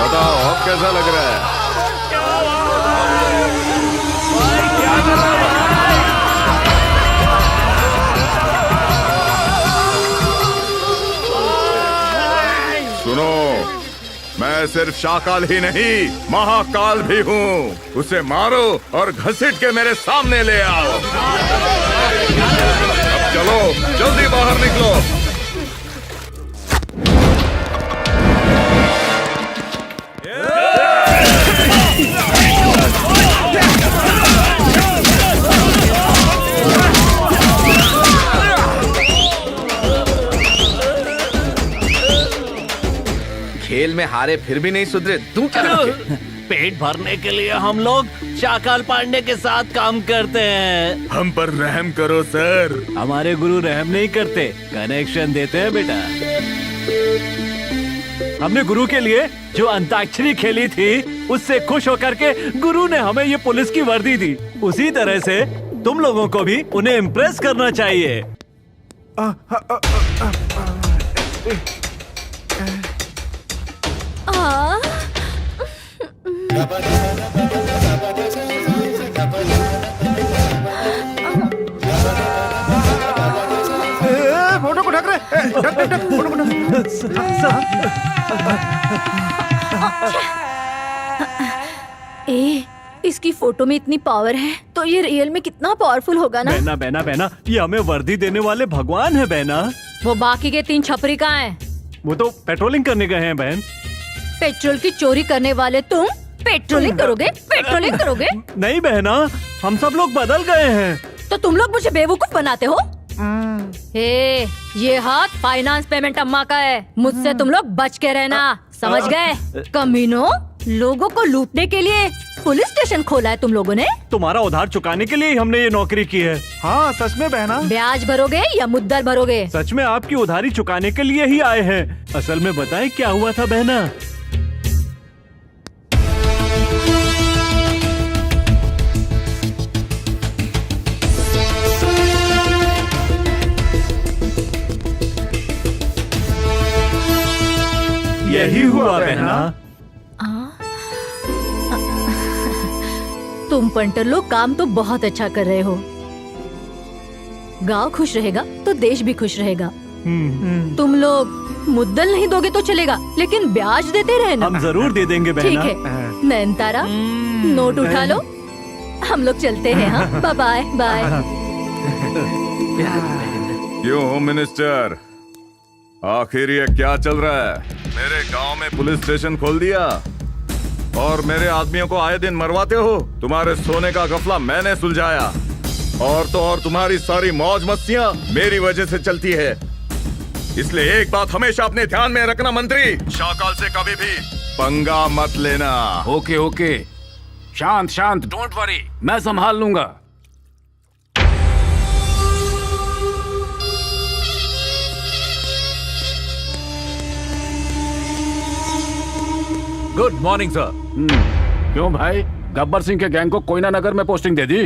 बताओ अब कैसा लग रहा है? सुनो, मैं सिर्फ शाकाल ही नहीं, महाकाल भी हूँ। उसे मारो और घसीट के मेरे सामने ले आओ। अब चलो, जल्दी बाहर निकलो। खेल में हारे फिर भी नहीं सुधरे, तू क्या रखे? पेट भरने के लिए हम लोग शाकाल पांडे के साथ काम करते हैं। हम पर रहम करो सर। हमारे गुरु रहम नहीं करते, कनेक्शन देते हैं बेटा। हमने गुरु के लिए जो अंताक्षरी खेली थी, उससे खुश होकर के गुरु ने हमें ये पुलिस की वर्दी दी। उसी तरह से तुम लोगों को भी उन्हें इम्प्रेस करना चाहिए। फोटो को ढक रहे। ढक ढक ढक, फोटो को ए, इसकी फोटो में इतनी पावर है तो ये रियल में कितना पावरफुल होगा ना। बहना बहना बहना, ये हमें वर्दी देने वाले भगवान है बहना। वो बाकी के 3 छपरी कहाँ हैं? वो तो पेट्रोलिंग करने गए हैं बहन। पेट्रोल की चोरी करने वाले तुम पेट्रोलिंग करोगे? पेट्रोलिंग करोगे? नहीं बहना, हम सब लोग बदल गए हैं। तो तुम लोग मुझे बेवकूफ बनाते हो। ये हाथ फाइनेंस पेमेंट अम्मा का है, मुझसे तुम लोग बच के रहना, समझ गए? कमीनों, लोगों को लूटने के लिए पुलिस स्टेशन खोला है तुम लोगों ने? तुम्हारा उधार चुकाने के लिए ही हमने ये नौकरी की है। हाँ सच में बहना। ब्याज भरोगे या मुद्दल भरोगे? सच में आपकी उधारी चुकाने के लिए ही आए हैं। असल में बताएं क्या हुआ था बहना? यही हुआ बहना। तुम पंटर लोग काम तो बहुत अच्छा कर रहे हो। गांव खुश रहेगा तो देश भी खुश रहेगा। तुम लोग मुद्दल नहीं दोगे तो चलेगा, लेकिन ब्याज देते रहना। हम जरूर दे देंगे ठीक बहना। है नयनतारा, नोट उठा लो, हम लोग चलते हैं। हाँ बाय बाय। क्यों होम मिनिस्टर, आखिर ये क्या चल रहा है? मेरे गांव में पुलिस स्टेशन खोल दिया और मेरे आदमियों को आए दिन मरवाते हो। तुम्हारे सोने का गफला मैंने सुलझाया, और तो और तुम्हारी सारी मौज मस्तियां मेरी वजह से चलती है। इसलिए एक बात हमेशा अपने ध्यान में रखना मंत्री, शाकाल से कभी भी पंगा मत लेना। ओके ओके, शांत शांत, डोंट वरी, मैं संभाल लूंगा। Good morning sir. क्यों भाई, गब्बर सिंह के गैंग को कोयना नगर में पोस्टिंग दे दी?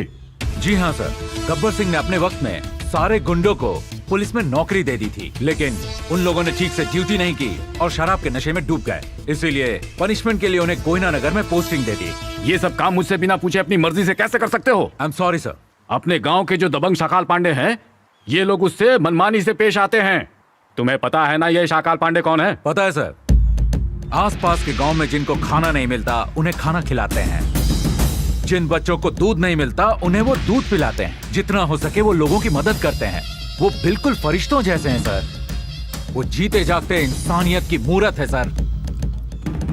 जी हाँ सर, गब्बर सिंह ने अपने वक्त में सारे गुंडों को पुलिस में नौकरी दे दी थी, लेकिन उन लोगों ने ठीक से ड्यूटी नहीं की और शराब के नशे में डूब गए। इसीलिए पनिशमेंट के लिए उन्हें कोयना नगर में पोस्टिंग दे दी। ये सब काम मुझसे बिना पूछे अपनी मर्जी से कैसे कर सकते हो? I am sorry sir. अपने गांव के जो दबंग शाकाल पांडे हैं, ये लोग उससे मनमानी से पेश आते हैं। तुम्हें पता है ना ये शाकाल पांडे कौन है? पता है सर। आसपास के गांव में जिनको खाना नहीं मिलता उन्हें खाना खिलाते हैं, जिन बच्चों को दूध नहीं मिलता उन्हें वो दूध पिलाते हैं। जितना हो सके वो लोगों की मदद करते हैं। वो बिल्कुल फरिश्तों जैसे हैं सर। वो जीते जागते इंसानियत की मूरत है सर।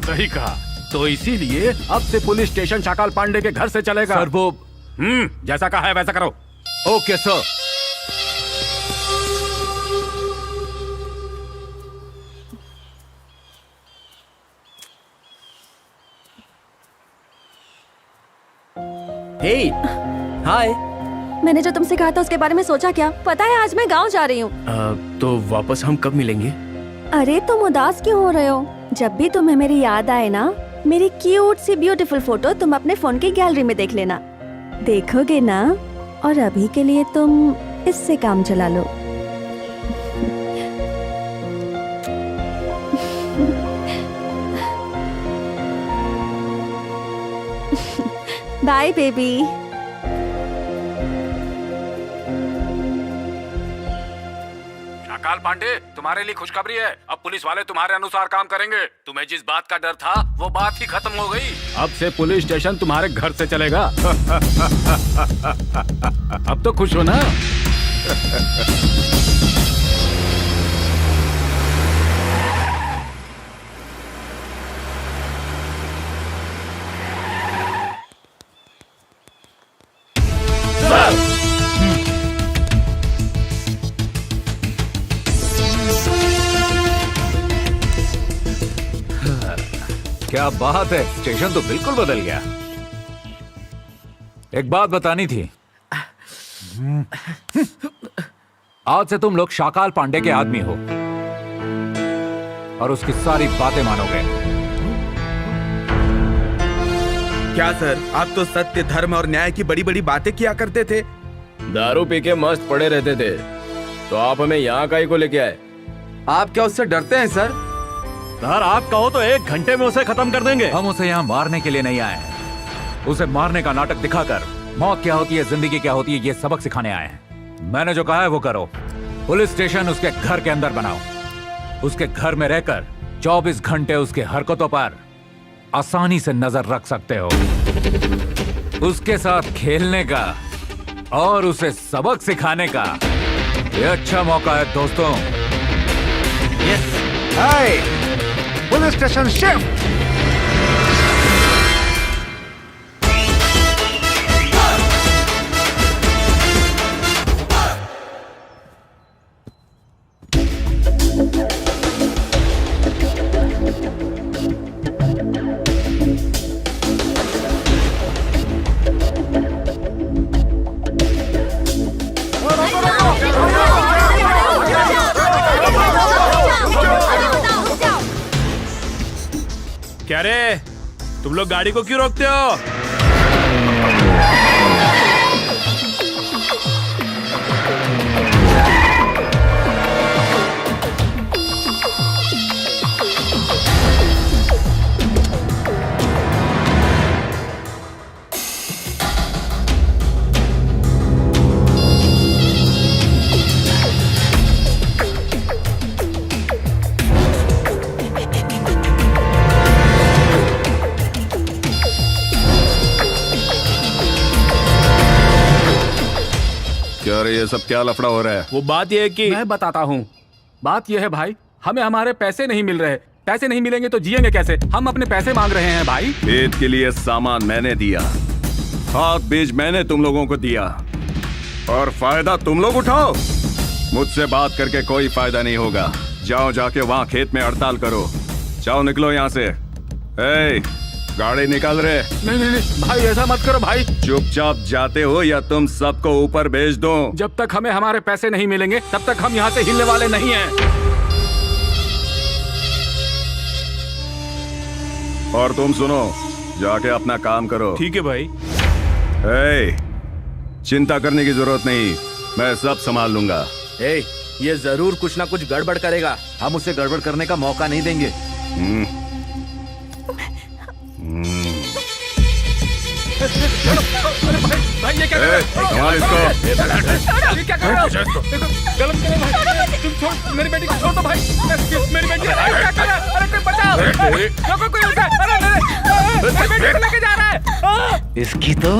सही कहा। तो इसीलिए अब से पुलिस स्टेशन शाकाल पांडे के घर से चलेगा। सर वो जैसा कहा है वैसा करो। Okay sir. Hey hi. मैंने जो तुमसे कहा था उसके बारे में सोचा क्या? पता है आज मैं गांव जा रही हूँ। तो वापस हम कब मिलेंगे? अरे तुम उदास क्यों हो रहे हो? जब भी तुम्हें मेरी याद आए ना, मेरी क्यूट सी ब्यूटीफुल फोटो तुम अपने फोन की गैलरी में देख लेना। देखोगे ना? और अभी के लिए तुम इससे काम चला लो। Bye baby. शाकाल पांडे, तुम्हारे लिए खुशखबरी है। अब पुलिस वाले तुम्हारे अनुसार काम करेंगे। तुम्हें जिस बात का डर था वो बात ही खत्म हो गई। अब से पुलिस स्टेशन तुम्हारे घर से चलेगा। अब तो खुश हो ना? क्या बात है, स्टेशन तो बिल्कुल बदल गया। एक बात बतानी थी। आज से तुम लोग शाकाल पांडे के आदमी हो और उसकी सारी बातें मानोगे। क्या सर, आप तो सत्य, धर्म और न्याय की बड़ी बड़ी बातें किया करते थे। दारू पी के मस्त पड़े रहते थे, तो आप हमें यहाँ काहे को लेके आए? आप क्या उससे डरते हैं सर? सर आप कहो तो 1 घंटे में उसे खत्म कर देंगे। हम उसे यहाँ मारने के लिए नहीं आए हैं। उसे मारने का नाटक दिखाकर मौत क्या होती है, जिंदगी क्या होती है, ये सबक सिखाने आए हैं। मैंने जो कहा है वो करो। पुलिस स्टेशन उसके घर के अंदर बनाओ। उसके घर में रहकर 24 घंटे उसके हरकतों पर आसानी से नजर रख सकते हो। उसके साथ खेलने का और उसे सबक सिखाने का ये अच्छा मौका है दोस्तों। यस। हाय, पुलिस स्टेशन शिफ्ट। अरे तुम लोग गाड़ी को क्यों रोकते हो? क्या रे, ये सब क्या लफड़ा हो रहा है? वो बात ये है कि मैं बताता हूँ। बात यह है भाई, हमें हमारे पैसे नहीं मिल रहे। पैसे नहीं मिलेंगे तो जिएंगे कैसे? हम अपने पैसे मांग रहे हैं भाई। ईद के लिए सामान मैंने दिया, खाद बीज मैंने तुम लोगों को दिया, और फायदा तुम लोग उठाओ। मुझसे बात करके कोई फायदा नहीं होगा। जाओ जाके वहाँ खेत में हड़ताल करो। जाओ निकलो यहाँ से। ए, गाड़ी निकाल रहे। नहीं नहीं नहीं भाई, ऐसा मत करो भाई। चुपचाप जाते हो या तुम सबको ऊपर भेज दो? जब तक हमें हमारे पैसे नहीं मिलेंगे तब तक हम यहाँ से हिलने वाले नहीं हैं। और तुम सुनो, जाके अपना काम करो। ठीक है भाई। ए, चिंता करने की जरूरत नहीं, मैं सब संभाल लूंगा। ए, ये जरूर कुछ ना कुछ गड़बड़ करेगा। हम उसे गड़बड़ करने का मौका नहीं देंगे। भाई ये क्या कर रहे हो? संभाल इसको। ये क्या कर रहे हो? गलत कर रहे हो भाई। तुम छोड़, मेरी बेटी को छोड़ दो भाई। मेरी बेटी क्या कर रहा है? अरे कोई बचाओ। रोको कोई उसे। अरे मेरी बेटी को लेके जा रहा है। इसकी तो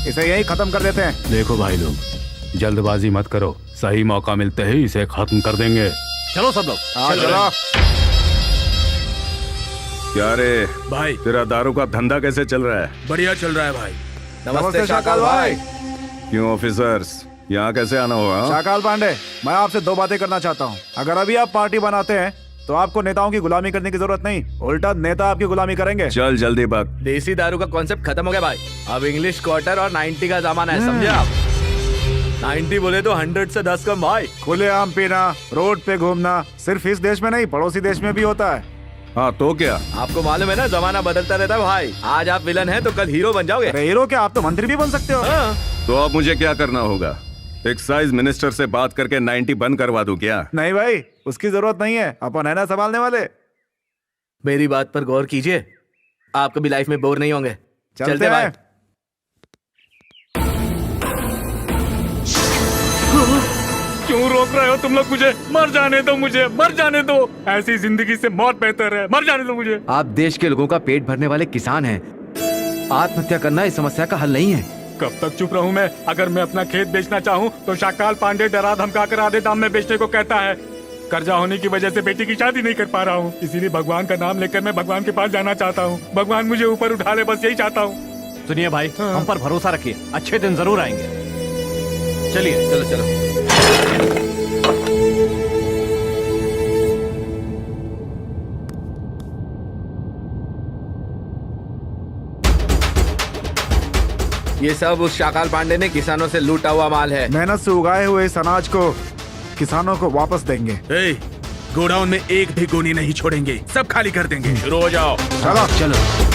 इसे यही खत्म कर देते हैं। देखो भाई लोग, जल्दबाजी मत करो। सही मौका मिलते ही इसे खत्म कर देंगे। चलो सब लोग। चलो। क्या रे भाई, तेरा दारू का धंधा कैसे चल रहा है? बढ़िया चल रहा है भाई। नमस्ते शाकाल भाई। क्यों ऑफिसर्स, यहाँ कैसे आना हुआ? शाकाल पांडे, मैं आपसे दो बातें करना चाहता हूँ। अगर अभी आप पार्टी बनाते हैं तो आपको नेताओं की गुलामी करने की जरूरत नहीं, उल्टा नेता आपकी गुलामी करेंगे। चल जल्दी बक। देसी दारू का कॉन्सेप्ट खत्म हो गया भाई। अब इंग्लिश क्वार्टर और 90 का जमाना है, समझे आप? 90 बोले तो 100 से 10 कम भाई। खुलेआम पीना, रोड पे घूमना सिर्फ इस देश में नहीं, पड़ोसी देश में भी होता है। हाँ तो क्या? आपको मालूम है ना, जमाना बदलता रहता है भाई। आज आप विलन हैं तो कल हीरो बन जाओगे। अरे हीरो क्या, आप तो मंत्री भी बन सकते हो। तो अब मुझे क्या करना होगा? एक्साइज मिनिस्टर से बात करके 90 बंद करवा दूं क्या? नहीं भाई, उसकी जरूरत नहीं है, अपन है ना संभालने वाले। मेरी बात पर गौर कीजिए, आप कभी लाइफ में बोर नहीं होंगे। चलते भाई। हैं। क्यों रोक रहे हो तुम लोग मुझे? मर जाने दो मुझे, मर जाने दो। ऐसी जिंदगी से मौत बेहतर है, मर जाने दो मुझे। आप देश के लोगों का पेट भरने वाले किसान हैं। आत्महत्या करना इस समस्या का हल नहीं है। कब तक चुप रहूं मैं? अगर मैं अपना खेत बेचना चाहूं तो शाकाल पांडे डरा धमका कर आधे दाम में बेचने को कहता है। कर्जा होने की वजह से बेटी की शादी नहीं कर पा रहा हूं, इसीलिए भगवान का नाम लेकर मैं भगवान के पास जाना चाहता हूं। भगवान मुझे ऊपर उठा ले, बस यही चाहता हूं। सुनिए भाई, हम पर भरोसा रखिए, अच्छे दिन जरूर आएंगे। चलिए चलो चलो। ये सब उस शाकाल पांडे ने किसानों से लूटा हुआ माल है। मेहनत से उगाए हुए इस अनाज को किसानों को वापस देंगे। ए, गोडाउन में एक भी गोनी नहीं छोड़ेंगे, सब खाली कर देंगे। शुरू हो जाओ। चलो चलो।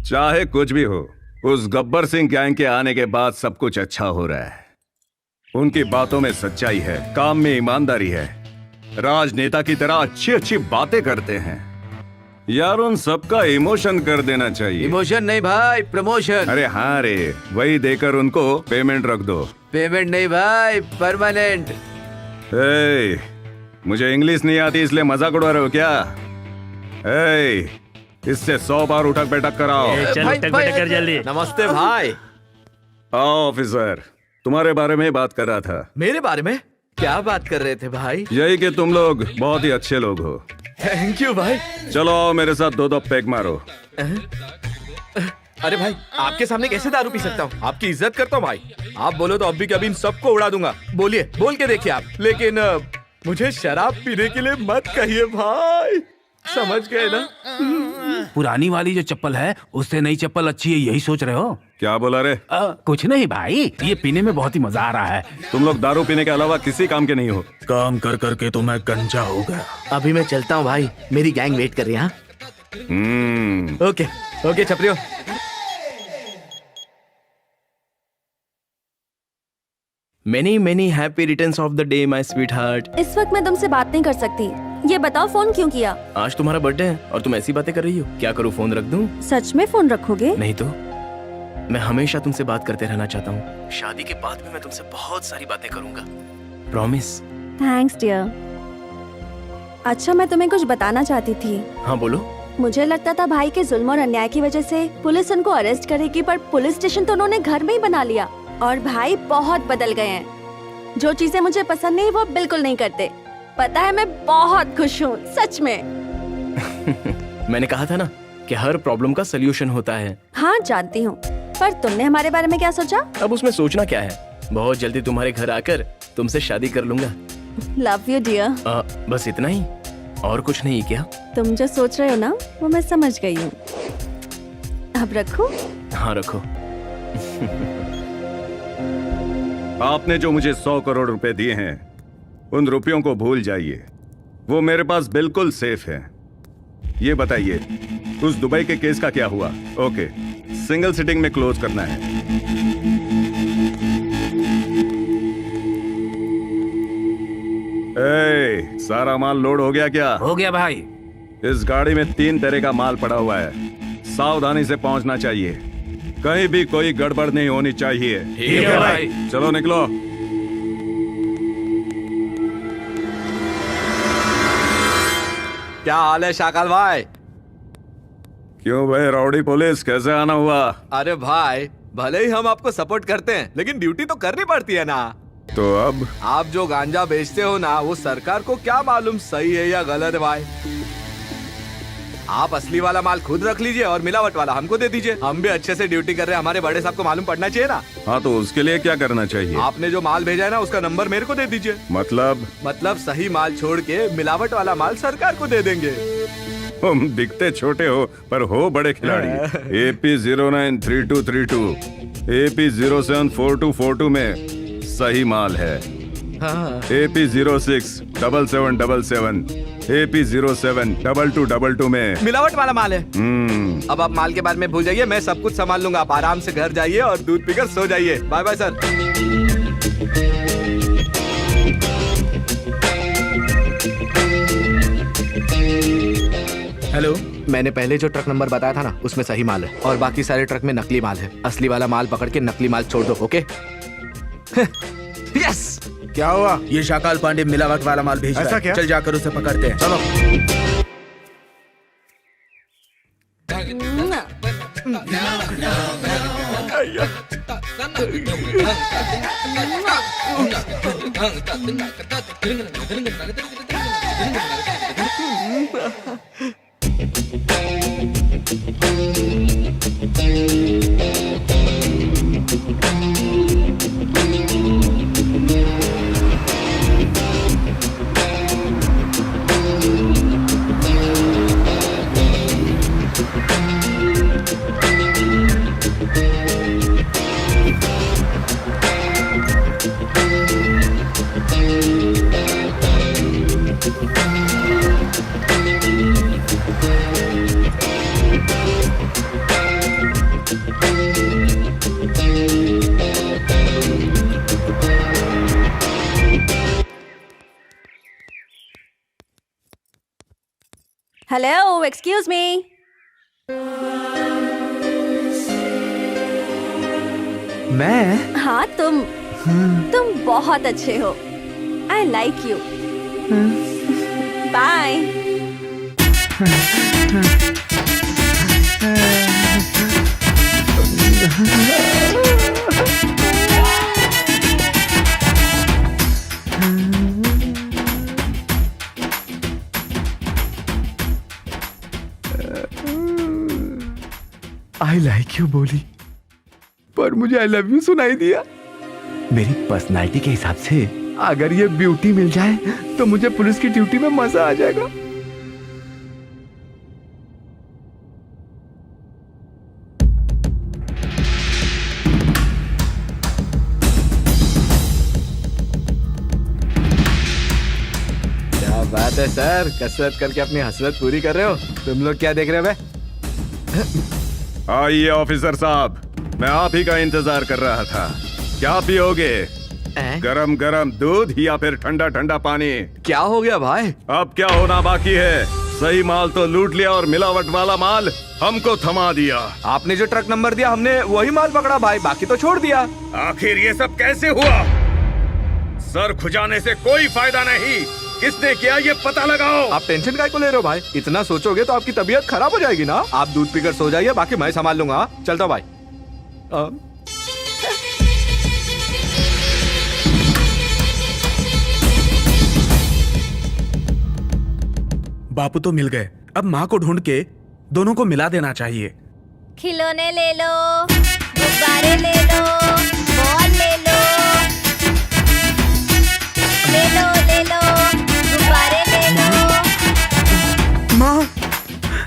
चाहे कुछ भी हो, उस गब्बर सिंह गैंग के आने के बाद सब कुछ अच्छा हो रहा है। उनकी बातों में सच्चाई है, काम में ईमानदारी है, राजनेता की तरह अच्छी अच्छी बातें करते हैं। यार उन सबका इमोशन कर देना चाहिए। इमोशन नहीं भाई, प्रमोशन। अरे हाँ रे, वही देकर उनको पेमेंट रख दो। पेमेंट नहीं भाई, परमानेंट। ए, मुझे इंग्लिश नहीं आती इसलिए मजाक उड़ा रहे हो क्या? ए, इससे 100 बार उठक बैठक कराओ। कर जल्दी। नमस्ते भाई। आओ ऑफिसर, तुम्हारे बारे में बात कर रहा था। मेरे बारे में क्या बात कर रहे थे भाई? यही कि तुम लोग बहुत ही अच्छे लोग हो। थैंक यू भाई। चलो आओ मेरे साथ 2 पैक मारो। अरे भाई, आपके सामने कैसे दारू पी सकता हूँ? आपकी इज्जत करता हूँ भाई। आप बोलो तो अभी के अभी इन सबको उड़ा दूंगा। बोलिए, बोल के देखिए आप। लेकिन मुझे शराब पीने के लिए मत कहिए भाई, समझ गए ना? पुरानी वाली जो चप्पल है उससे नई चप्पल अच्छी है, यही सोच रहे हो? क्या बोला रे? कुछ नहीं भाई, ये पीने में बहुत ही मजा आ रहा है। तुम लोग दारू पीने के अलावा किसी काम के नहीं हो। काम कर करके तो मैं गंजा हो गया। अभी मैं चलता हूँ भाई, मेरी गैंग वेट कर रही है। हाँ? ओके ओके छपरियो। Many happy returns of the day, my sweetheart. इस वक्त मैं तुमसे बात नहीं कर सकती। ये बताओ फोन क्यों किया? आज तुम्हारा बर्थडे है और तुम ऐसी बातें कर रही हो। क्या करूँ, फोन रख दूं? सच में फोन रखोगे? नहीं तो मैं हमेशा तुमसे बात करते रहना चाहता हूँ। शादी के बाद भी मैं तुमसे बहुत सारी बातें करूंगा, प्रॉमिस। Thanks dear. अच्छा, मैं तुम्हें कुछ बताना चाहती थी। हाँ बोलो। मुझे लगता था भाई के जुल्म और अन्याय की वजह से पुलिस उनको अरेस्ट करेगी, पर पुलिस स्टेशन तो उन्होंने घर में ही बना लिया। और भाई बहुत बदल गए हैं। जो चीजें मुझे पसंद नहीं वो बिल्कुल नहीं करते। पता है, मैं बहुत खुश हूँ सच में। मैंने कहा था ना कि हर प्रॉब्लम का सलूशन होता है। हाँ जानती हूँ, पर तुमने हमारे बारे में क्या सोचा? अब उसमें सोचना क्या है, बहुत जल्दी तुम्हारे घर आकर तुमसे शादी कर लूंगा। Love you dear. बस इतना ही, और कुछ नहीं क्या? तुम जो सोच रहे हो ना वो मैं समझ गई हूँ। अब रखो? हाँ रखो। आपने जो मुझे 100 करोड़ रुपए दिए हैं, उन रुपयों को भूल जाइए। वो मेरे पास बिल्कुल सेफ है। ये बताइए, उस दुबई के केस का क्या हुआ? ओके, सिंगल सिटिंग में क्लोज करना है। सारा माल लोड हो गया क्या? हो गया भाई। इस गाड़ी में 3 तरह का माल पड़ा हुआ है, सावधानी से पहुंचना चाहिए। कहीं भी कोई गड़बड़ नहीं होनी चाहिए। ठीक है भाई। चलो निकलो। क्या हाल है शाकाल भाई? क्यों भाई राउडी पुलिस, कैसे आना हुआ? अरे भाई, भले ही हम आपको सपोर्ट करते हैं, लेकिन ड्यूटी तो करनी पड़ती है ना। तो अब आप जो गांजा बेचते हो ना, वो सरकार को क्या मालूम सही है या गलत है भाई। आप असली वाला माल खुद रख लीजिए और मिलावट वाला हमको दे दीजिए। हम भी अच्छे से ड्यूटी कर रहे हैं, हमारे बड़े साहब को मालूम पड़ना चाहिए ना। हाँ, तो उसके लिए क्या करना चाहिए? आपने जो माल भेजा है ना, उसका नंबर मेरे को दे दीजिए। मतलब सही माल छोड़ के मिलावट वाला माल सरकार को दे देंगे। तुम दिखते छोटे हो पर हो बड़े खिलाड़ी। AP093232 AP074242 में सही माल है। AP067777 AP072222 में मिलावट वाला माल है। अब आप माल के बारे में भूल जाइए, मैं सब कुछ संभाल लूंगा। आप आराम से घर जाइए और दूध पीकर सो जाइए। Bye bye sir. हेलो, मैंने पहले जो ट्रक नंबर बताया था ना, उसमें सही माल है और बाकी सारे ट्रक में नकली माल है। असली वाला माल पकड़ के नकली माल छोड़ दो। ओके? यस। क्या हुआ? ये शाकाल पांडे मिलावट वाला माल भेज रहा है। ऐसा क्या? चल जाकर उसे पकड़ते हैं। चलो। Hello, excuse me. मैं? हाँ तुम बहुत अच्छे हो। I like you. Bye. I like you बोली, पर मुझे आई लव यू सुनाई दिया। मेरी पर्सनालिटी के हिसाब से अगर ये ब्यूटी मिल जाए तो मुझे पुलिस की ड्यूटी में मजा आ जाएगा। क्या बात है सर, कसरत करके अपनी हसरत पूरी कर रहे हो। तुम लोग क्या देख रहे हो? आइए ऑफिसर साहब, मैं आप ही का इंतजार कर रहा था। क्या पियोगे, गरम गरम दूध या फिर ठंडा ठंडा पानी? क्या हो गया भाई? अब क्या होना बाकी है? सही माल तो लूट लिया और मिलावट वाला माल हमको थमा दिया। आपने जो ट्रक नंबर दिया हमने वही माल पकड़ा भाई, बाकी तो छोड़ दिया। आखिर ये सब कैसे हुआ? सर खुजाने से कोई फायदा नहीं, किसने किया ये पता लगाओ। आप टेंशन काहे को ले रहे हो भाई? इतना सोचोगे तो आपकी तबीयत खराब हो जाएगी ना। आप दूध पीकर सो जाइए, बाकी मैं संभाल लूंगा। चलता हूं भाई। बापू तो मिल गए, अब माँ को ढूंढ के दोनों को मिला देना चाहिए। खिलौने ले लो, गुब्बारे ले लो, बॉल ले लो, ले लो, गुब्बारे ले लो। माँ,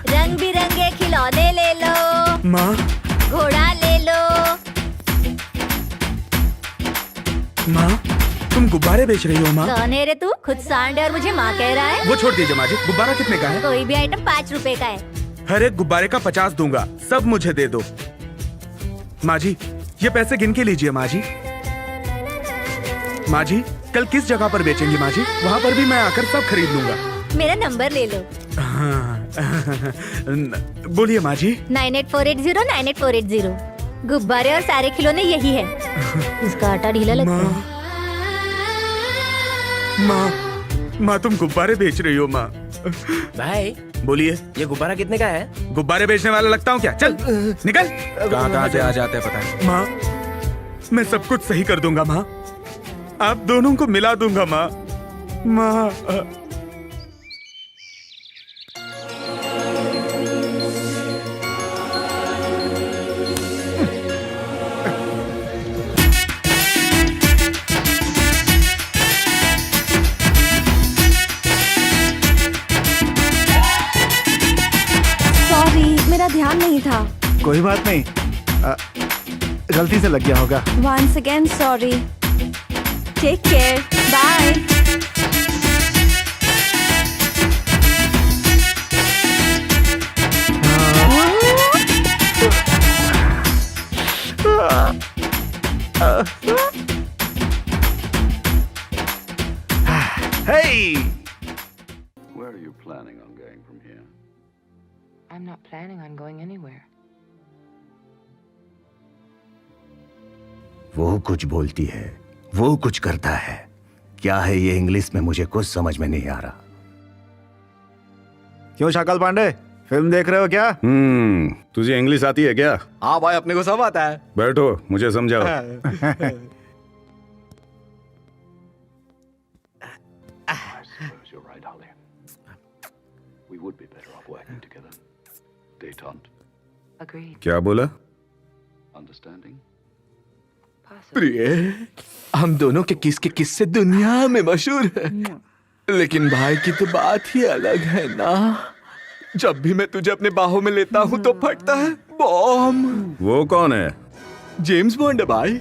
रंग बिरंगे खिलौने ले लो। माँ, घोड़ा ले लो। माँ, तुम गुब्बारे बेच रही हो? माँ, कौन है रे तू? खुद सांड है और मुझे माँ कह रहा है। वो छोड़ दीजिए माँ जी, गुब्बारा कितने का है? कोई भी आइटम 5 रुपए का है। हर एक गुब्बारे का 50 दूंगा, सब मुझे दे दो। माँ जी, ये पैसे गिन के लीजिए। माँ जी, माँ जी, कल किस जगह पर बेचेंगी माँ जी? वहाँ पर भी मैं आकर सब खरीद लूंगा। मेरा नंबर ले लो। हाँ। बोलिए माँ जी। 9848098480। गुब्बारे और सारे खिलौने यही है। इसका आटा ढीला लगता है। माँ, तुम गुब्बारे बेच रही हो? माँ भाई बोलिए। ये गुब्बारा कितने का है? गुब्बारे बेचने वाला लगता हूँ क्या? चल निकल। कहाँ से आ जाते हैं पता है। माँ, मैं सब कुछ सही कर दूंगा माँ, आप दोनों को मिला दूंगा माँ। माँ, सॉरी, मेरा ध्यान नहीं था। कोई बात नहीं, गलती से लग गया होगा। Once again sorry. Take care. Bye. Hey! Where are you planning on going from here? I'm not planning on going anywhere. वो कुछ बोलती है, वो कुछ करता है। क्या है ये इंग्लिश में मुझे कुछ समझ में नहीं आ रहा। क्यों शाकल पांडे, फिल्म देख रहे हो क्या? तुझे इंग्लिश आती है क्या? हाँ भाई, अपने को सब आता है। बैठो, मुझे समझाओ। You're right, Holly. We would be better off working together. Détente. Agreed. क्या बोला? Understanding. प्रिय, हम दोनों के किस्से दुनिया में मशहूर है, लेकिन भाई की तो बात ही अलग है ना। जब भी मैं तुझे अपने बाहों में लेता हूँ तो फटता है बॉम्ब। वो कौन है? जेम्स बॉन्ड है भाई।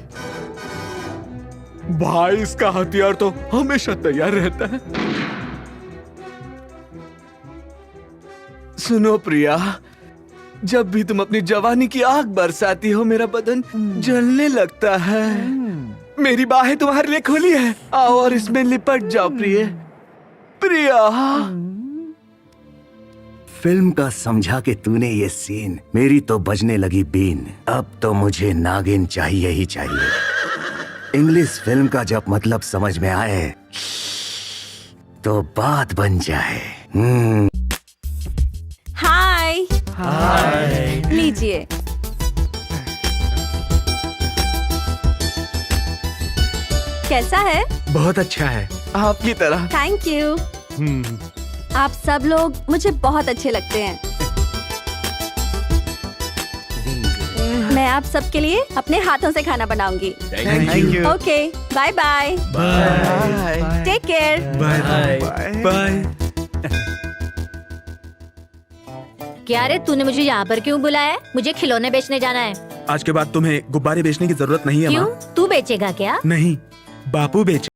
भाई इसका हथियार तो हमेशा तैयार रहता है। सुनो प्रिया, जब भी तुम अपनी जवानी की आग बरसाती हो मेरा बदन जलने लगता है। मेरी बाहें तुम्हारे लिए खुली है, आओ और इसमें लिपट जाओ प्रिय। प्रिया, फिल्म का समझा के तूने ये सीन, मेरी तो बजने लगी बीन। अब तो मुझे नागिन चाहिए ही चाहिए। इंग्लिश फिल्म का जब मतलब समझ में आए तो बात बन जाए। हाय। हाय। लीजिए। कैसा है? बहुत अच्छा है, आपकी तरह। Thank you. आप सब लोग मुझे बहुत अच्छे लगते हैं। मैं आप सबके लिए अपने हाथों से खाना बनाऊंगी। Thank you. Okay, bye bye. Bye take care. Bye bye. क्या रे, तूने मुझे यहाँ पर क्यों बुलाया है? मुझे खिलौने बेचने जाना है। आज के बाद तुम्हें गुब्बारे बेचने की जरूरत नहीं है क्यों? माँ। तू बेचेगा क्या? नहीं, बापू बेचे।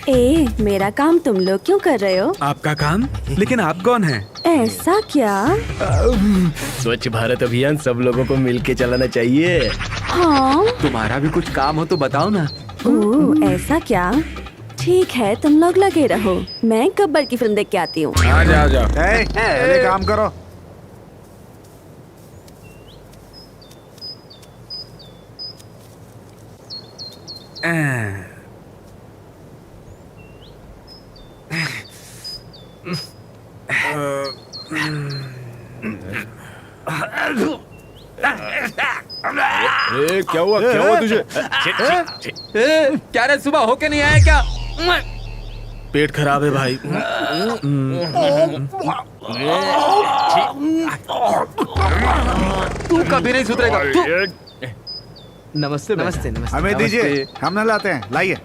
ए, मेरा काम तुम लोग क्यों कर रहे हो? आपका काम? लेकिन आप कौन हैं? ऐसा क्या? स्वच्छ भारत अभियान सब लोगों को मिलके चलाना चाहिए। हाँ। तुम्हारा भी कुछ काम हो तो बताओ ना। ओह, ऐसा क्या? ठीक है, तुम लोग लगे रहो, मैं गब्बर की फिल्म देख के आती हूँ। आ जाओ। पहले काम करो। क्या हुआ तुझे? क्या रे, सुबह होके नहीं आया क्या? पेट खराब है भाई। तू कभी नहीं सुधरेगा। नमस्ते नमस्ते नमस्ते। हमें दीजिए, हम न लाते हैं, लाइए।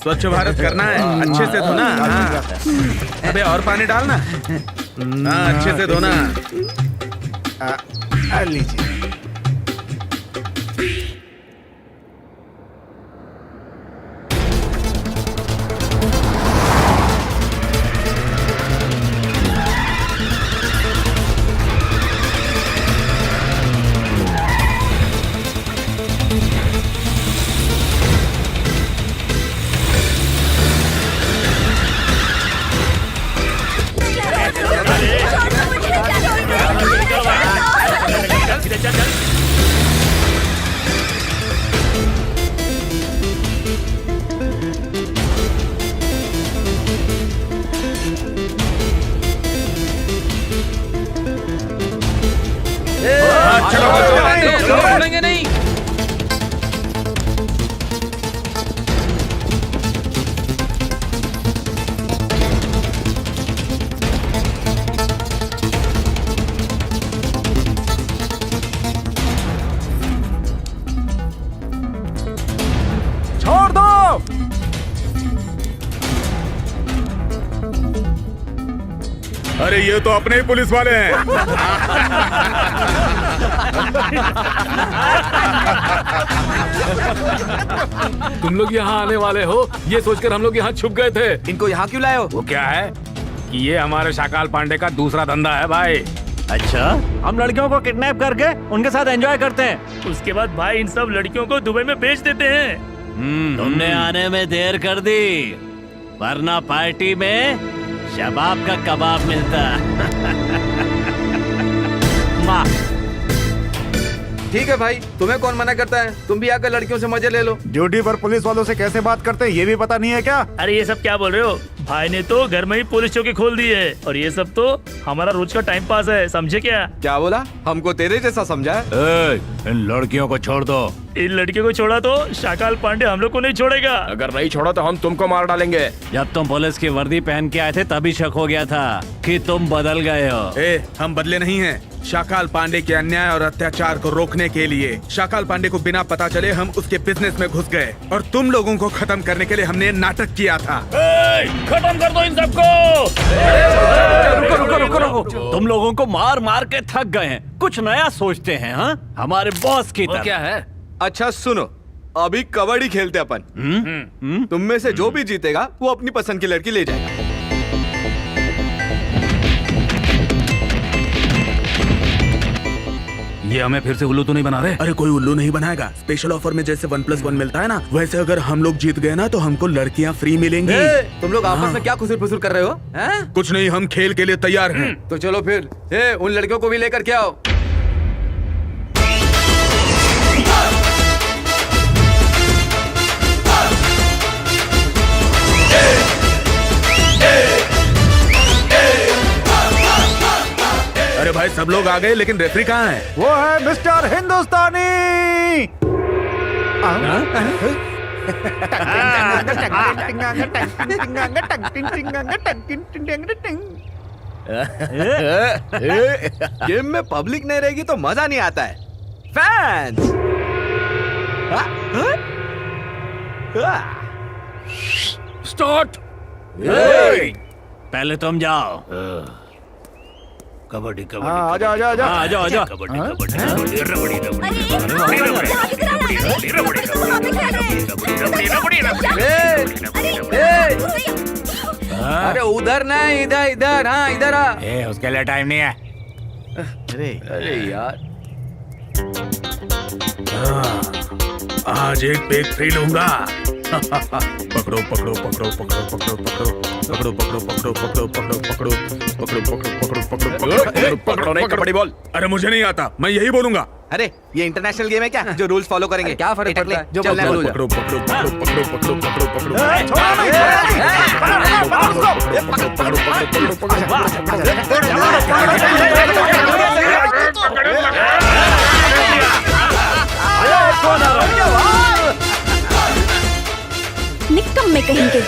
स्वच्छ भारत करना है, अच्छे से धोना। हाँ। अबे और पानी डालना। हाँ, अच्छे से धोना। लीजिए। छोड़ेंगे नहीं। छोड़ दो। अरे ये तो अपने ही पुलिस वाले हैं। तुम लोग यहाँ आने वाले हो ये सोचकर हम लोग यहाँ छुप गए थे। इनको यहाँ क्यों लाए हो? वो क्या है कि ये हमारे शाकाल पांडे का दूसरा धंधा है भाई। अच्छा, हम लड़कियों को किडनैप करके उनके साथ एंजॉय करते हैं। उसके बाद भाई इन सब लड़कियों को दुबई में बेच देते हैं। तुमने आने में देर कर दी, वरना पार्टी में शबाब का कबाब मिलता। ठीक है भाई, तुम्हें कौन मना करता है? तुम भी आकर लड़कियों से मजे ले लो। ड्यूटी पर पुलिस वालों से कैसे बात करते हैं ये भी पता नहीं है क्या? अरे ये सब क्या बोल रहे हो भाई ने तो घर में ही पुलिस चौकी खोल दी है और ये सब तो हमारा रोज का टाइम पास है, समझे क्या? क्या बोला? हमको तेरे जैसा समझा है? इन लड़कियों को छोड़ दो। इन लड़कियों को छोड़ा तो शाकाल पांडे हम लोग को नहीं छोड़ेगा। अगर नहीं छोड़ा तो हम तुमको मार डालेंगे। जब तुम पुलिस की वर्दी पहन के आए थे तभी शक हो गया था कि तुम बदल गए हो। हम बदले नहीं हैं। शाकाल पांडे के अन्याय और अत्याचार को रोकने के लिए शाकाल पांडे को बिना पता चले हम उसके बिजनेस में घुस गए और तुम लोगों को खत्म करने के लिए हमने नाटक किया था। खत्म कर दो इन सबको। रुको। तुम लोगों को मार मार के थक गए हैं, कुछ नया सोचते हैं। हाँ, हमारे बॉस की तरह। क्या है? अच्छा सुनो, अभी कबड्डी खेलते अपन। तुम में से जो भी जीतेगा वो अपनी पसंद की लड़की ले जाएगा। ये हमें फिर से उल्लू तो नहीं बना रहे? अरे कोई उल्लू नहीं बनाएगा। स्पेशल ऑफर में जैसे 1+1 मिलता है ना, वैसे अगर हम लोग जीत गए ना तो हमको लड़कियां फ्री मिलेंगी। तुम लोग आपस में क्या खुसुर फुसुर कर रहे हो? कुछ नहीं, हम खेल के लिए तैयार हैं। तो चलो फिर उन लड़कियों को भी लेकर के आओ। अरे भाई सब लोग आ गए, लेकिन रेफरी कहाँ है? वो है मिस्टर हिंदुस्तानी। गेम में पब्लिक नहीं रहेगी तो मजा नहीं आता है। Fans start. पहले तुम जाओ। कबड्डी आजा आजा आजा आजा आजा। अरे उधर नहीं, इधर इधर। हाँ इधर आ। उसके लिए टाइम नहीं है। अरे यार, आज एक पेग फ्री लूंगा। पकड़ो पकड़ो पकड़ो पकड़ो पकड़ो पकड़ो पकड़ो पकड़ो पकड़ो पकड़ो पकड़ो पकड़ो पकड़ो पकड़ो पकड़ो पकड़ो पकड़ो नहीं, कबड्डी बॉल। अरे मुझे नहीं आता, मैं यही बोलूंगा। अरे ये इंटरनेशनल गेम है क्या जो रूल्स फॉलो करेंगे? क्या फर्क पड़ता है? जो बोलना है बोलो। पकड़ो पकड़ो पकड़ो पकड़ो पकड़ो पकड़ो पकड़ो निकम में कहेंगे।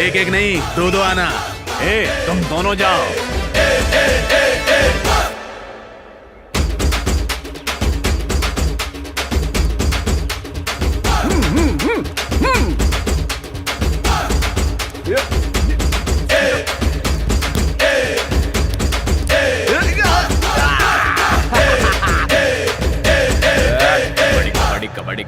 एक एक नहीं, दो दो आना। तुम दोनों जाओ। Kabaddi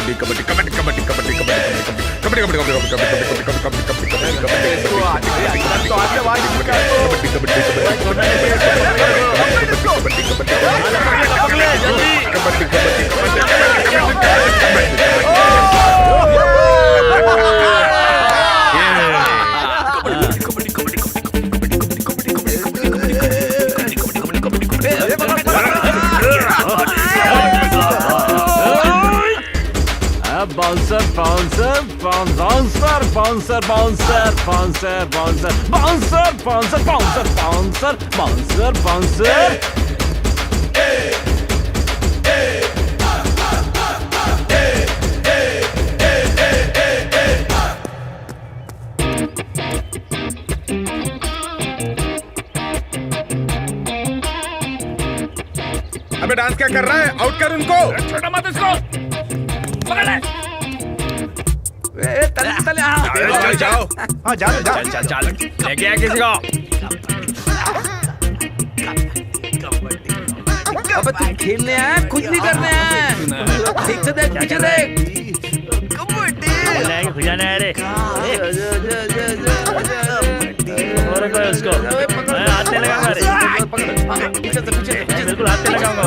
kabaddi kabaddi kabaddi kabaddi kabaddi kabaddi bouncer bouncer bouncer bouncer bouncer bouncer bouncer bouncer bouncer bouncer bouncer bouncer bouncer. अबे डांस क्या कर रहा है? आउट कर उनको। छोटा मत इसको, पकड़ ले। तले चल जाओ। हाँ चल चल चल लेके आ किसी को। अबे तुम खेलने आया, कुछ नहीं करने आया। ठीक से देख, पीछे देख। कबड्डी खुजाना है रे और कोई उसको मैं हाथ नहीं लगाऊंगा रे बिल्कुल हाथ नहीं लगाऊंगा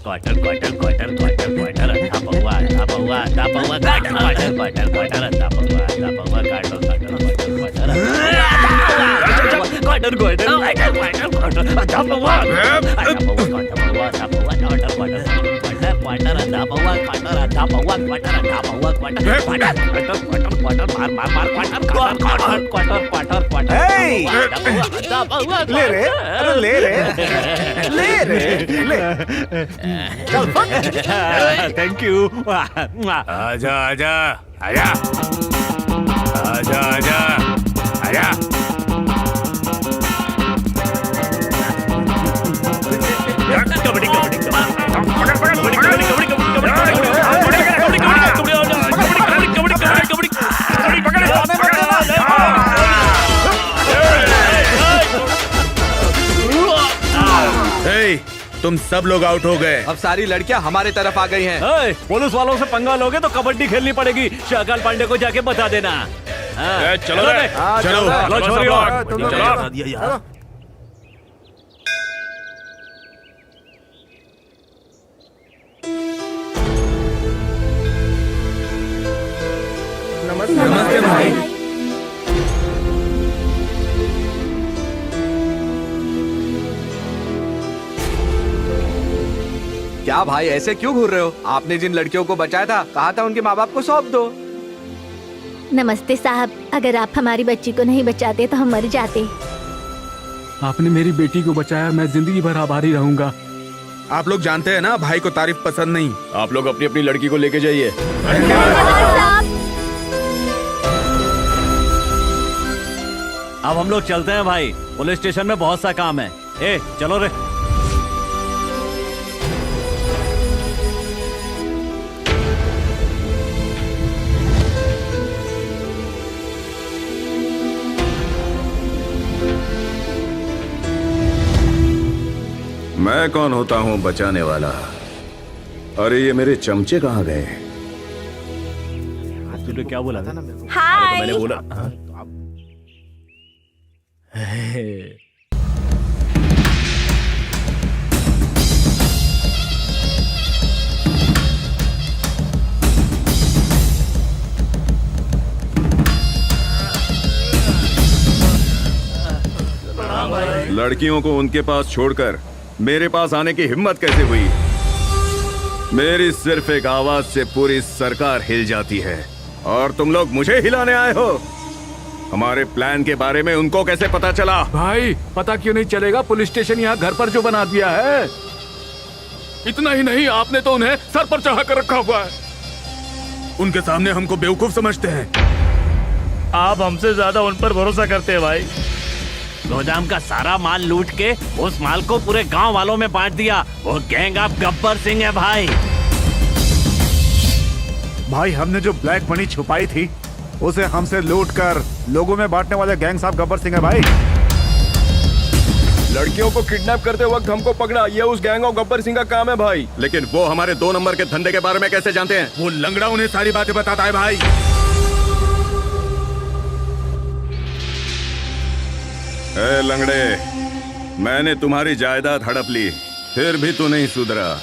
quarter quarter quarter quarter quarter अच्छा पौवा अच्छा पौवा अच्छा पौवा क्वार्टर क्वार्टर क्वार्टर क्वार्टर अच्छा पौवा अच्छा पौवा quarter quarter quarter quarter quarter quarter quarter quarter अच्छा पौवा अच्छा पौवा क्वार्टर क्वार्टर क्वार्टर अच्छा पौवा क्वार्टर अच्छा पौवा क्वार्टर अच्छा पौवा क्वार्टर क्वार्टर क्वार्टर क्वार्टर मार मार मार quarter quarter quarter quarter quarter अच्छा पौवा ले रे अरे ले रे ले रे ले थैंक यू आजा आजा आजा आजा आजा आजा कबड्डी कबड्डी तुम सब लोग आउट हो गए। अब सारी लड़कियां हमारे तरफ आ गई हैं। पुलिस वालों से पंगा लोगे तो कबड्डी खेलनी पड़ेगी। शाकाल पांडे को जाके बता देना। चलो रे, चलो चलो। नमस्ते भाई। क्या भाई ऐसे क्यों घूर रहे हो? आपने जिन लड़कियों को बचाया था कहा था उनके माँ बाप को सौंप दो। नमस्ते साहब, अगर आप हमारी बच्ची को नहीं बचाते तो हम मर जाते। आपने मेरी बेटी को बचाया, मैं जिंदगी भर आभारी रहूंगा। आप लोग जानते हैं ना भाई को तारीफ पसंद नहीं। आप लोग अपनी अपनी लड़की को लेके जाइए। अब हम लोग चलते हैं भाई, पुलिस स्टेशन में बहुत सा काम है। चलो रे। मैं कौन होता हूँ बचाने वाला? अरे ये मेरे चमचे कहाँ गए? तूने क्या बोला था? हाय। मैंने बोला लड़कियों को उनके पास छोड़कर मेरे पास आने की हिम्मत कैसे हुई? मेरी सिर्फ एक आवाज से पूरी सरकार हिल जाती है और तुम लोग मुझे हिलाने आए हो। हमारे प्लान के बारे में उनको कैसे पता चला? भाई पता क्यों नहीं चलेगा? पुलिस स्टेशन यहाँ घर पर जो बना दिया है। इतना ही नहीं, आपने तो उन्हें सर पर चढ़ा कर रखा हुआ है। उनके सामने हमको बेवकूफ समझते हैं। आप हमसे ज्यादा उन पर भरोसा करते हैं भाई। गोदाम का सारा माल लूट के उस माल को पूरे गांव वालों में बांट दिया। वो गैंग ऑफ गब्बर सिंह है भाई। भाई हमने जो ब्लैक मनी छुपाई थी उसे हमसे लूट कर लोगों में बांटने वाले गैंग साहब गब्बर सिंह है भाई। लड़कियों को किडनैप करते वक्त हमको पकड़ा, ये उस गैंग ऑफ गब्बर सिंह का काम है भाई। लेकिन वो हमारे 2 नंबर के धंधे के बारे में कैसे जानते हैं? वो लंगड़ा उन्हें सारी बातें बताता है भाई। ए लंगड़े, मैंने तुम्हारी जायदाद हड़प ली, फिर भी तू नहीं सुधरा।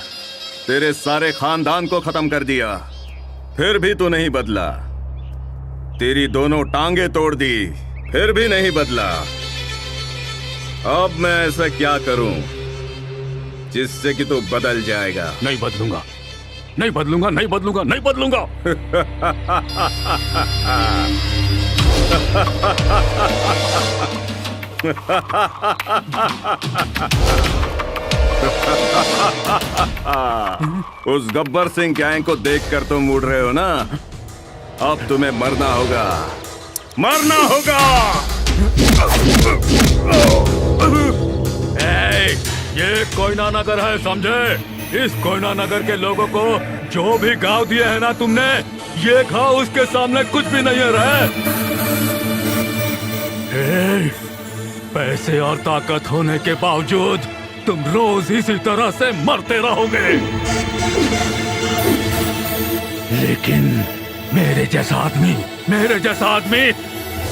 तेरे सारे खानदान को खत्म कर दिया, फिर भी तू नहीं बदला। तेरी दोनों टांगे तोड़ दी, फिर भी नहीं बदला। अब मैं ऐसा क्या करूं जिससे कि तू बदल जाएगा? नहीं बदलूंगा, नहीं बदलूंगा, नहीं बदलूंगा, नहीं बदलूंगा। उस गब्बर सिंह गैंग को देखकर तुम उड़ रहे हो ना? अब तुम्हें मरना होगा, मरना होगा। ये कोयना नगर है, समझे? इस कोयना नगर के लोगों को जो भी गाँव दिए है ना तुमने, ये गाँव उसके सामने कुछ भी नहीं है रे। पैसे और ताकत होने के बावजूद तुम रोज इसी तरह से मरते रहोगे। लेकिन मेरे जैसा आदमी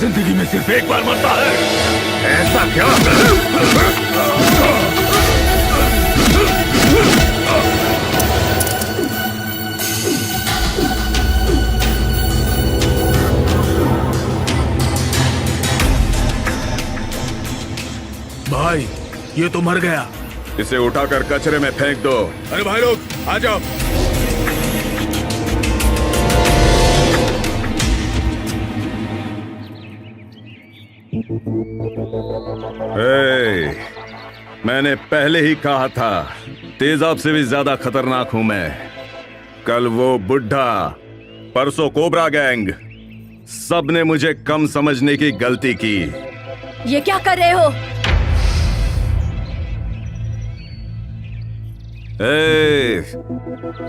जिंदगी में सिर्फ एक बार मरता है। ऐसा क्या? भाई ये तो मर गया। इसे उठाकर कचरे में फेंक दो। अरे भाई लोग आ जाओ। मैंने पहले ही कहा था तेजाब से भी ज्यादा खतरनाक हूं मैं। कल वो बुढ़ा, परसों कोबरा गैंग, सब ने मुझे कम समझने की गलती की। ये क्या कर रहे हो?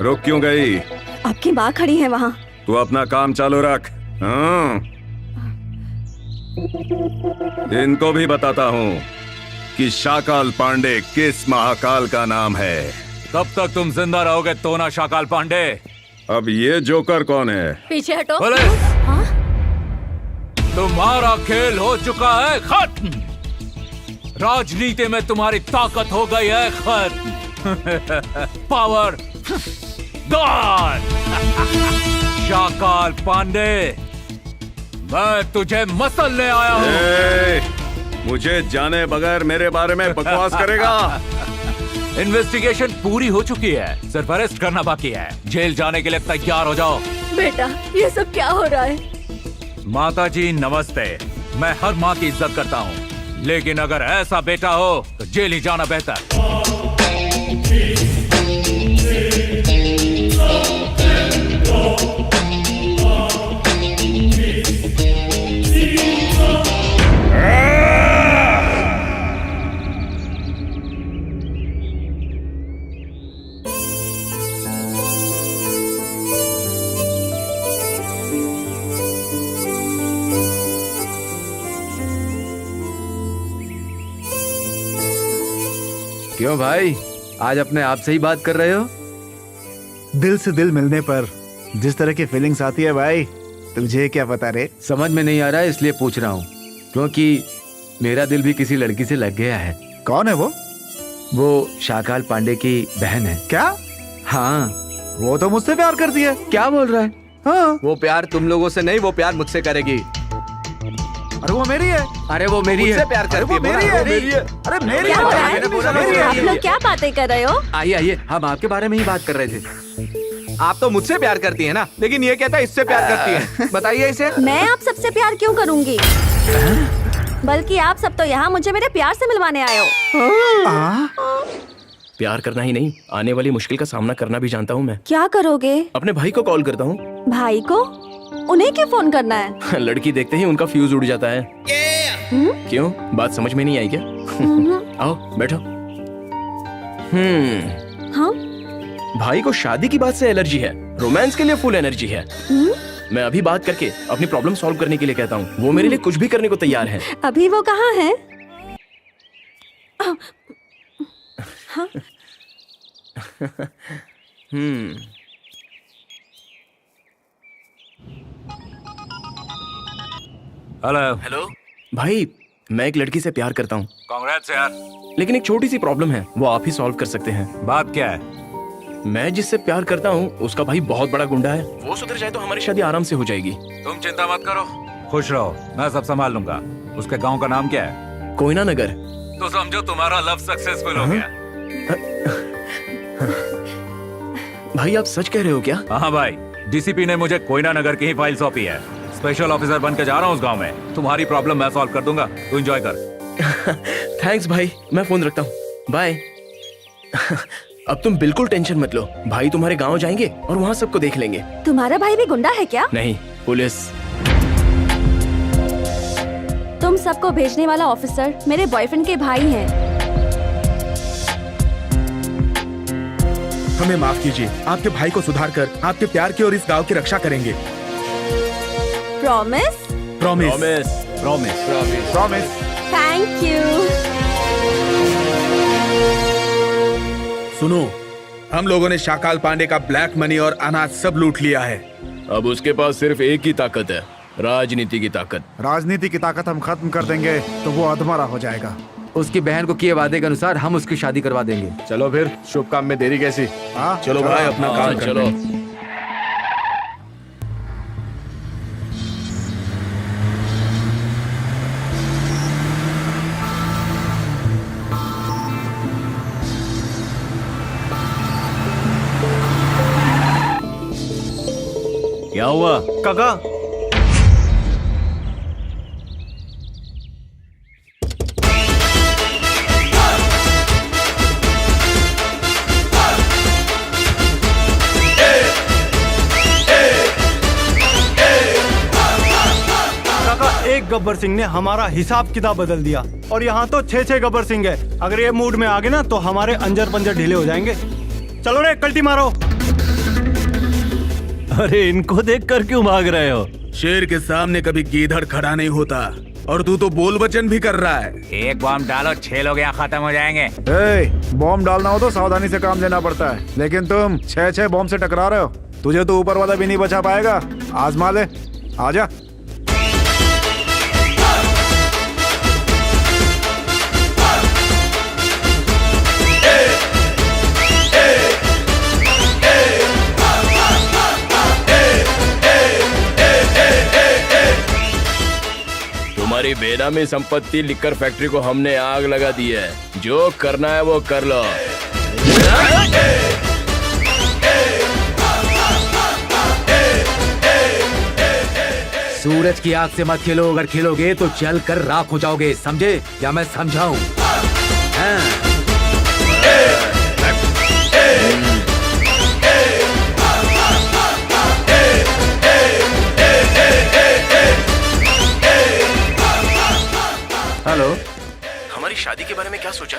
रुक क्यों गई? आपकी माँ खड़ी है वहाँ। तू अपना काम चालू रख। हाँ। इनको भी बताता हूँ कि शाकाल पांडे किस महाकाल का नाम है। कब तक तुम जिंदा रहोगे तोना शाकाल पांडे? अब ये जोकर कौन है? पीछे हटो। पुलिस! तुम्हारा खेल हो चुका है खत्म। राजनीति में तुम्हारी ताकत हो गई है खत्म। Power gone. शाकाल पांडे, मैं तुझे मसलने आया हूँ। मुझे जाने बगैर मेरे बारे में बकवास करेगा? इन्वेस्टिगेशन पूरी हो चुकी है, सिर्फ अरेस्ट करना बाकी है। जेल जाने के लिए तैयार हो जाओ। बेटा ये सब क्या हो रहा है? माता जी नमस्ते। मैं हर माँ की इज्जत करता हूँ, लेकिन अगर ऐसा बेटा हो तो जेल ही जाना बेहतर। क्यों भाई, आज अपने आप से ही बात कर रहे हो? दिल से दिल मिलने पर जिस तरह की फीलिंग्स आती है भाई, तुझे क्या पता रे? समझ में नहीं आ रहा है इसलिए पूछ रहा हूँ, क्योंकि मेरा दिल भी किसी लड़की से लग गया है। कौन है वो? वो शाकाल पांडे की बहन है। क्या? हाँ। वो तो मुझसे प्यार करती है। क्या बोल रहा है? हाँ। वो प्यार तुम लोगों से नहीं, वो प्यार मुझसे करेगी। अरे वो मेरी है। अरे वो मेरी है। प्यार करती है। मेरी है। अरे मेरी क्या हो रहा है? आप लोग क्या बातें कर रहे हो? आइए आइए, हम आपके बारे में ही बात कर रहे थे। आप तो मुझसे प्यार करती है ना, लेकिन ये कहता है इससे प्यार करती है। बताइए इसे। मैं आप सबसे प्यार क्यों करूंगी? बल्कि आप सब तो यहाँ मुझे मेरे प्यार से मिलवाने आए हो। प्यार करना ही नहीं, आने वाली मुश्किल का सामना करना भी जानता हूँ मैं। क्या करोगे? अपने भाई को कॉल करता हूँ। भाई को? उन्हें क्यों फोन करना है? लड़की देखते ही उनका फ्यूज उड़ जाता है। क्यों, बात समझ में नहीं आई क्या? आओ बैठो। हाँ? भाई को शादी की बात से एलर्जी है, रोमांस के लिए फुल एनर्जी है। मैं अभी बात करके अपनी प्रॉब्लम सॉल्व करने के लिए कहता हूँ, वो मेरे लिए कुछ भी करने को तैयार है। अभी वो कहाँ है? हाँ? हेलो भाई, मैं एक लड़की से प्यार करता हूँ। कांग्रेस यार। लेकिन एक छोटी सी प्रॉब्लम है, वो आप ही सॉल्व कर सकते हैं। बात क्या है? मैं जिससे प्यार करता हूँ उसका भाई बहुत बड़ा गुंडा है। वो सुधर जाए तो हमारी शादी आराम से हो जाएगी। तुम चिंता मत करो, खुश रहो, मैं सब संभाल लूंगा। उसके गांव का नाम क्या है? कोयना नगर। तो समझो तुम्हारा लव सक्सेसफुल हो गया। भाई आप सच कह रहे हो क्या? हाँ भाई, डीसीपी ने मुझे कोयना नगर की ही फाइल सौंपी है। स्पेशल ऑफिसर बन के जा रहा हूँ उस गांव में। तुम्हारी प्रॉब्लम मैं सॉल्व कर दूंगा, तू एंजॉय कर। थैंक्स भाई, मैं फोन रखता हूँ, बाय। अब तुम बिल्कुल टेंशन मत लो, भाई तुम्हारे गांव जाएंगे और वहाँ सबको देख लेंगे। तुम्हारा भाई भी गुंडा है क्या? नहीं, पुलिस। तुम सबको भेजने वाला ऑफिसर मेरे बॉयफ्रेंड के भाई हैं। हमें माफ कीजिए, आपके भाई को सुधार कर आपके प्यार की और इस गांव की रक्षा करेंगे। Promise? Promise. Promise. Promise. Promise. Thank you. सुनो, हम लोगों ने शाकाल पांडे का ब्लैक मनी और अनाज सब लूट लिया है। अब उसके पास सिर्फ एक ही ताकत है, राजनीति की ताकत। राजनीति की ताकत हम खत्म कर देंगे तो वो अधमरा हो जाएगा। उसकी बहन को किए वादे के अनुसार हम उसकी शादी करवा देंगे। चलो फिर, शुभ काम में देरी कैसी? चलो भाई, अपना काम चलो। क्या हुआ काका? एक गब्बर सिंह ने हमारा हिसाब किताब बदल दिया और यहाँ तो 6-6 गब्बर सिंह है। अगर ये मूड में आ गए ना तो हमारे अंजर पंजर ढीले हो जाएंगे। चलो रे, कल्टी मारो। अरे इनको देख कर क्यों भाग रहे हो? शेर के सामने कभी गीदड़ खड़ा नहीं होता और तू तो बोल वचन भी कर रहा है। एक बॉम्ब डालो, 6 लोग यहाँ खत्म हो जाएंगे। बॉम्ब डालना हो तो सावधानी से काम लेना पड़ता है, लेकिन तुम 6-6 बॉम्ब से टकरा रहे हो। तुझे तो ऊपर वाला भी नहीं बचा पाएगा। आजमा ले, आजा। तुम्हारी बेनामी संपत्ति लिकर फैक्ट्री को हमने आग लगा दी है। जो करना है वो कर लो। सूरज की आग से मत खेलो, अगर खेलोगे तो जल कर राख हो जाओगे, समझे? या मैं समझाऊं? हेलो, हमारी शादी के बारे में क्या सोचा?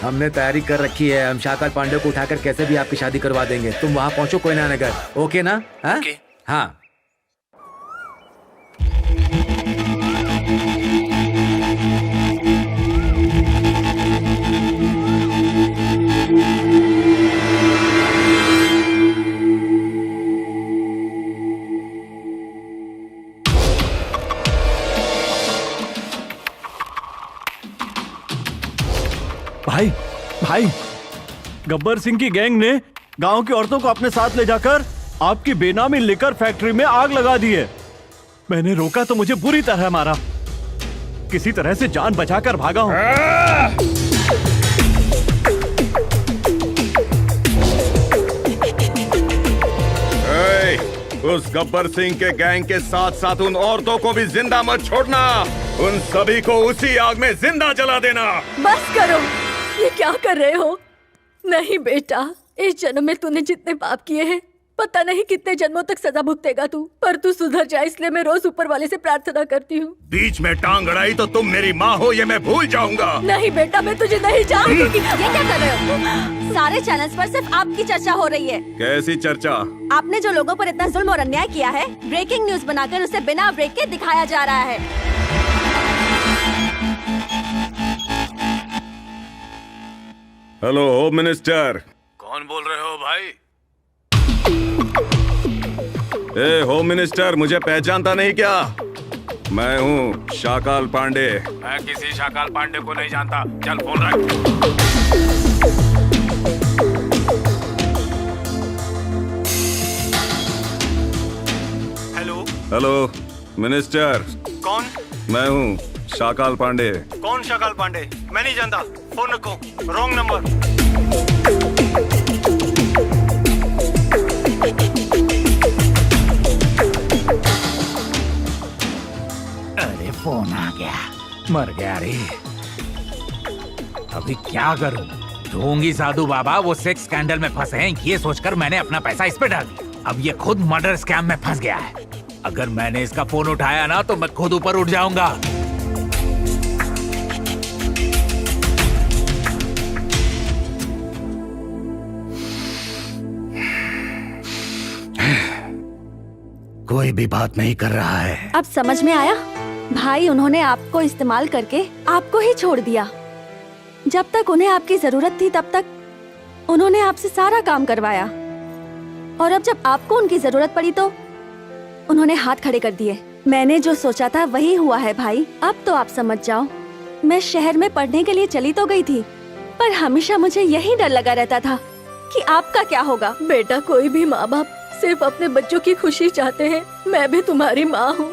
हमने तैयारी कर रखी है। हम शाकाल पांडे को उठाकर कैसे भी आपकी शादी करवा देंगे। तुम वहाँ पहुँचो कोयना नगर, ओके ना? ओके। हाँ। भाई, गब्बर सिंह की गैंग ने गांव की औरतों को अपने साथ ले जाकर आपकी बेनामी लिकर फैक्ट्री में आग लगा दी है। मैंने रोका तो मुझे बुरी तरह मारा। किसी तरह से जान बचाकर भागा हूं। उस गब्बर सिंह के गैंग के साथ साथ उन औरतों को भी जिंदा मत छोड़ना। उन सभी को उसी आग में जिंदा जला देना। बस करो, ये क्या कर रहे हो? नहीं बेटा, इस जन्म में तूने जितने पाप किए हैं, पता नहीं कितने जन्मों तक सजा भुगतेगा तू। पर तू सुधर जा, इसलिए मैं रोज ऊपर वाले से प्रार्थना करती हूँ। बीच में टांग अड़ाई तो तुम मेरी माँ हो ये मैं भूल जाऊंगा। नहीं बेटा, मैं तुझे नहीं जानती। ये क्या कर रहे हो? सारे चैनल्स पर सिर्फ आपकी चर्चा हो रही है। कैसी चर्चा? आपने जो लोगों पर इतना जुल्म और अन्याय किया है, ब्रेकिंग न्यूज बनाकर उसे बिना ब्रेक के दिखाया जा रहा है। Hello home minister. कौन बोल रहे हो भाई? ए होम मिनिस्टर, मुझे पहचानता नहीं क्या? मैं हूँ शाकाल पांडे। मैं किसी शाकाल पांडे को नहीं जानता। चल फोन रख। Hello minister. कौन? मैं हूँ शाकाल पांडे। कौन शाकाल पांडे? मैं नहीं जानता। फोन रखो, रॉन्ग नंबर। अरे फोन आ गया, मर गया रे। अभी क्या करूं? ढोंगी साधु बाबा वो सेक्स स्कैंडल में फंसे हैं, ये सोचकर मैंने अपना पैसा इस पे डाल दिया। अब ये खुद मर्डर स्कैम में फंस गया है। अगर मैंने इसका फोन उठाया ना तो मैं खुद ऊपर उठ जाऊंगा। कोई भी बात नहीं कर रहा है। अब समझ में आया? भाई उन्होंने आपको इस्तेमाल करके आपको ही छोड़ दिया। जब तक उन्हें आपकी जरूरत थी तब तक उन्होंने आपसे सारा काम करवाया, और अब जब आपको उनकी जरूरत पड़ी तो उन्होंने हाथ खड़े कर दिए। मैंने जो सोचा था वही हुआ है भाई। अब तो आप समझ जाओ। मैं शहर में पढ़ने के लिए चली तो गई थी, पर हमेशा मुझे यही डर लगा रहता था कि आपका क्या होगा। बेटा, कोई भी माँ बाप सिर्फ अपने बच्चों की खुशी चाहते हैं। मैं भी तुम्हारी माँ हूँ।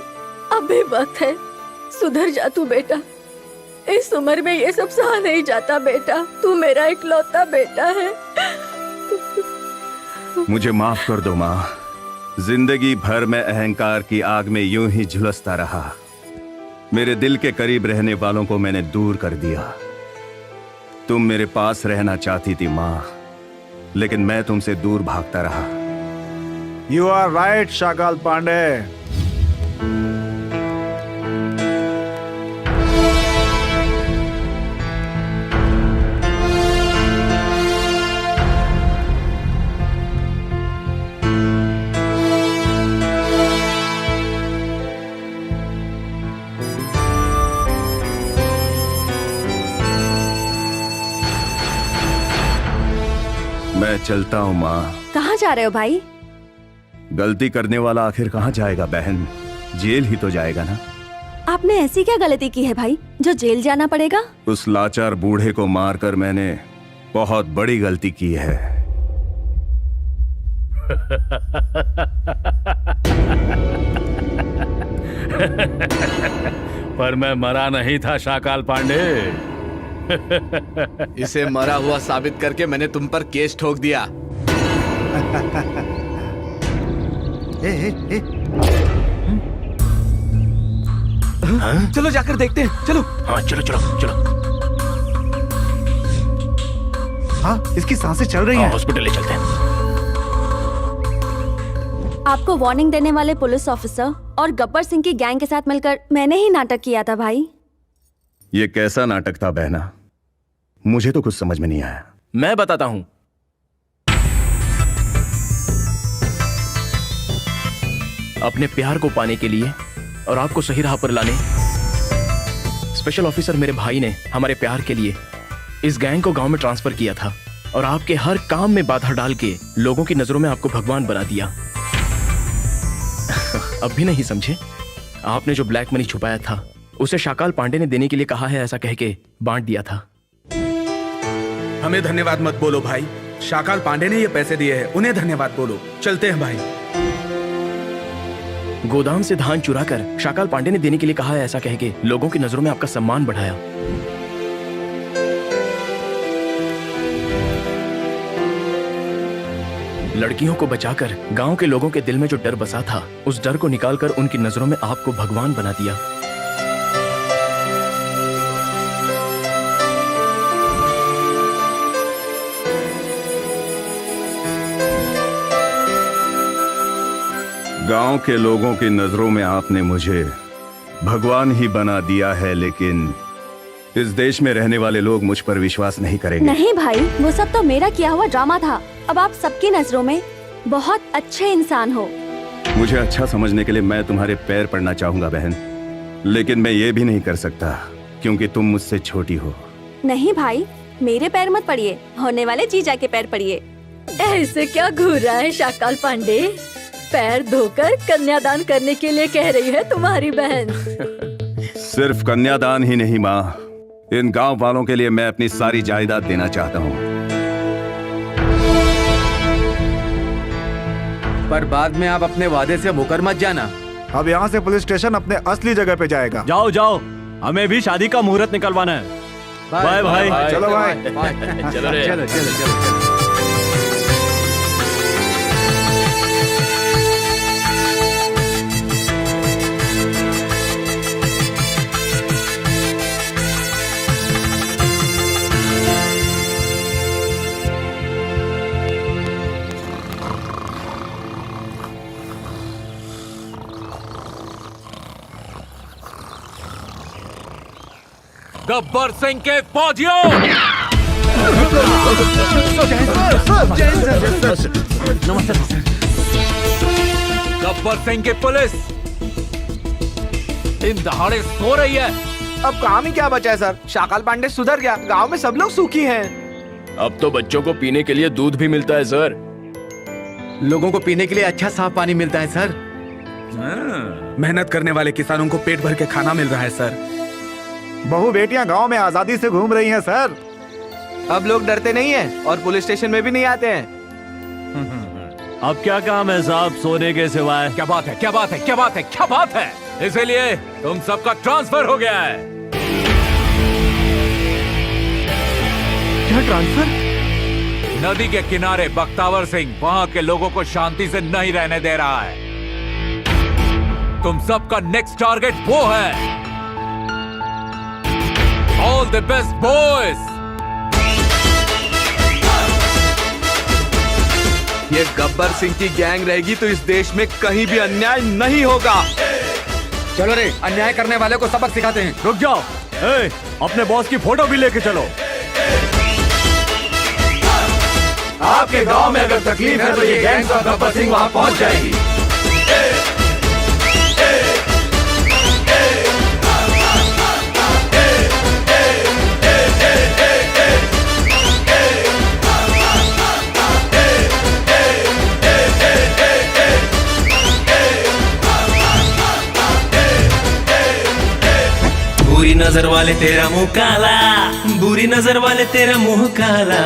अब भी वक्त है, सुधर जा तू बेटा। इस उम्र में ये सब सहा नहीं जाता बेटा। तू मेरा इकलौता बेटा है। मुझे माफ कर दो माँ। जिंदगी भर मैं अहंकार की आग में यूं ही झुलसता रहा। मेरे दिल के करीब रहने वालों को मैंने दूर कर दिया। तुम मेरे पास रहना चाहती थी माँ, लेकिन मैं तुमसे दूर भागता रहा। You are right Shakal Pandey. मैं चलता हूँ माँ। कहाँ जा रहे हो भाई? गलती करने वाला आखिर कहाँ जाएगा बहन? जेल ही तो जाएगा ना। आपने ऐसी क्या गलती की है भाई जो जेल जाना पड़ेगा? उस लाचार बूढ़े को मारकर मैंने बहुत बड़ी गलती की है। पर मैं मरा नहीं था शाकाल पांडे। इसे मरा हुआ साबित करके मैंने तुम पर केस ठोक दिया। चलो जाकर देखते हैं। चलो। हाँ चलो चलो चलो। हाँ, इसकी सांसें चल रही हैं। हॉस्पिटल ले चलते हैं। आपको वार्निंग देने वाले पुलिस ऑफिसर और गब्बर सिंह की गैंग के साथ मिलकर मैंने ही नाटक किया था भाई। ये कैसा नाटक था बहना? मुझे तो कुछ समझ में नहीं आया। मैं बताता हूं। अपने प्यार को पाने के लिए और आपको सही राह पर लाने स्पेशल ऑफिसर मेरे भाई ने हमारे प्यार के लिए इस गैंग को गांव में ट्रांसफर किया था, और आपके हर काम में बाधा डाल के लोगों की नजरों में आपको भगवान बना दिया। अब भी नहीं समझे? आपने जो ब्लैक मनी छुपाया था उसे शाकाल पांडे ने देने के लिए कहा है, ऐसा कह के बांट दिया था। हमें धन्यवाद मत बोलो भाई। शाकाल पांडे ने ये पैसे दिए हैं, उन्हें धन्यवाद बोलो। चलते हैं भाई। गोदाम से धान चुरा कर शाकाल पांडे ने देने के लिए कहा है, ऐसा कह के लोगों की नजरों में आपका सम्मान बढ़ाया। लड़कियों को बचाकर गांव के लोगों के दिल में जो डर बसा था, उस डर को निकालकर उनकी नजरों में आपको भगवान बना दिया। गांव के लोगों की नजरों में आपने मुझे भगवान ही बना दिया है, लेकिन इस देश में रहने वाले लोग मुझ पर विश्वास नहीं करेंगे। नहीं भाई, वो सब तो मेरा किया हुआ ड्रामा था। अब आप सबकी नजरों में बहुत अच्छे इंसान हो। मुझे अच्छा समझने के लिए मैं तुम्हारे पैर पड़ना चाहूंगा बहन, लेकिन मैं ये भी नहीं कर सकता क्योंकि तुम मुझसे छोटी हो। नहीं भाई, मेरे पैर मत पड़िए, होने वाले जीजा के पैर पड़िए। ऐसे क्या घूर रहा है शाकाल पांडे? पैर धोकर कन्यादान करने के लिए कह रही है तुम्हारी बहन। सिर्फ कन्यादान ही नहीं माँ, इन गांव वालों के लिए मैं अपनी सारी जायदाद देना चाहता हूँ। पर बाद में आप अपने वादे से मुकर मत जाना। अब यहाँ से पुलिस स्टेशन अपने असली जगह पे जाएगा। जाओ जाओ, हमें भी शादी का मुहूर्त निकलवाना है। बाय भाई। चलो भाई। चलो रे। चलो चलो चलो। गब्बर सिंह के फौजियों, गब्बर सिंह की पुलिस दिन दहाड़े सो रही है। अब काम ही क्या बचा है सर? शाकाल पांडे सुधर गया, गांव में सब लोग सुखी हैं। अब तो बच्चों को पीने के लिए दूध भी मिलता है सर। लोगों को पीने के लिए अच्छा साफ पानी मिलता है सर। मेहनत करने वाले किसानों को पेट भर के खाना मिल रहा है सर। बहू बेटियां गांव में आजादी से घूम रही हैं सर। अब लोग डरते नहीं हैं और पुलिस स्टेशन में भी नहीं आते हैं। अब क्या काम है साहब सोने के सिवाय? क्या बात है, क्या बात है, क्या बात है, क्या बात है? इसीलिए तुम सबका ट्रांसफर हो गया है। क्या ट्रांसफर? नदी के किनारे बख्तावर सिंह वहां के लोगों को शांति से नहीं रहने दे रहा है। तुम सबका नेक्स्ट टारगेट वो है। All the best boys. ये गब्बर सिंह की गैंग रहेगी तो इस देश में कहीं भी अन्याय नहीं होगा। चलो रे, अन्याय करने वाले को सबक सिखाते हैं। रुक जाओ, अपने बॉस की फोटो भी लेके चलो। आपके गांव में अगर तकलीफ है तो ये गैंग और गब्बर सिंह वहां पहुंच जाएगी। बुरी नजर वाले तेरा मुंह काला, बुरी नजर वाले तेरा मुंह काला।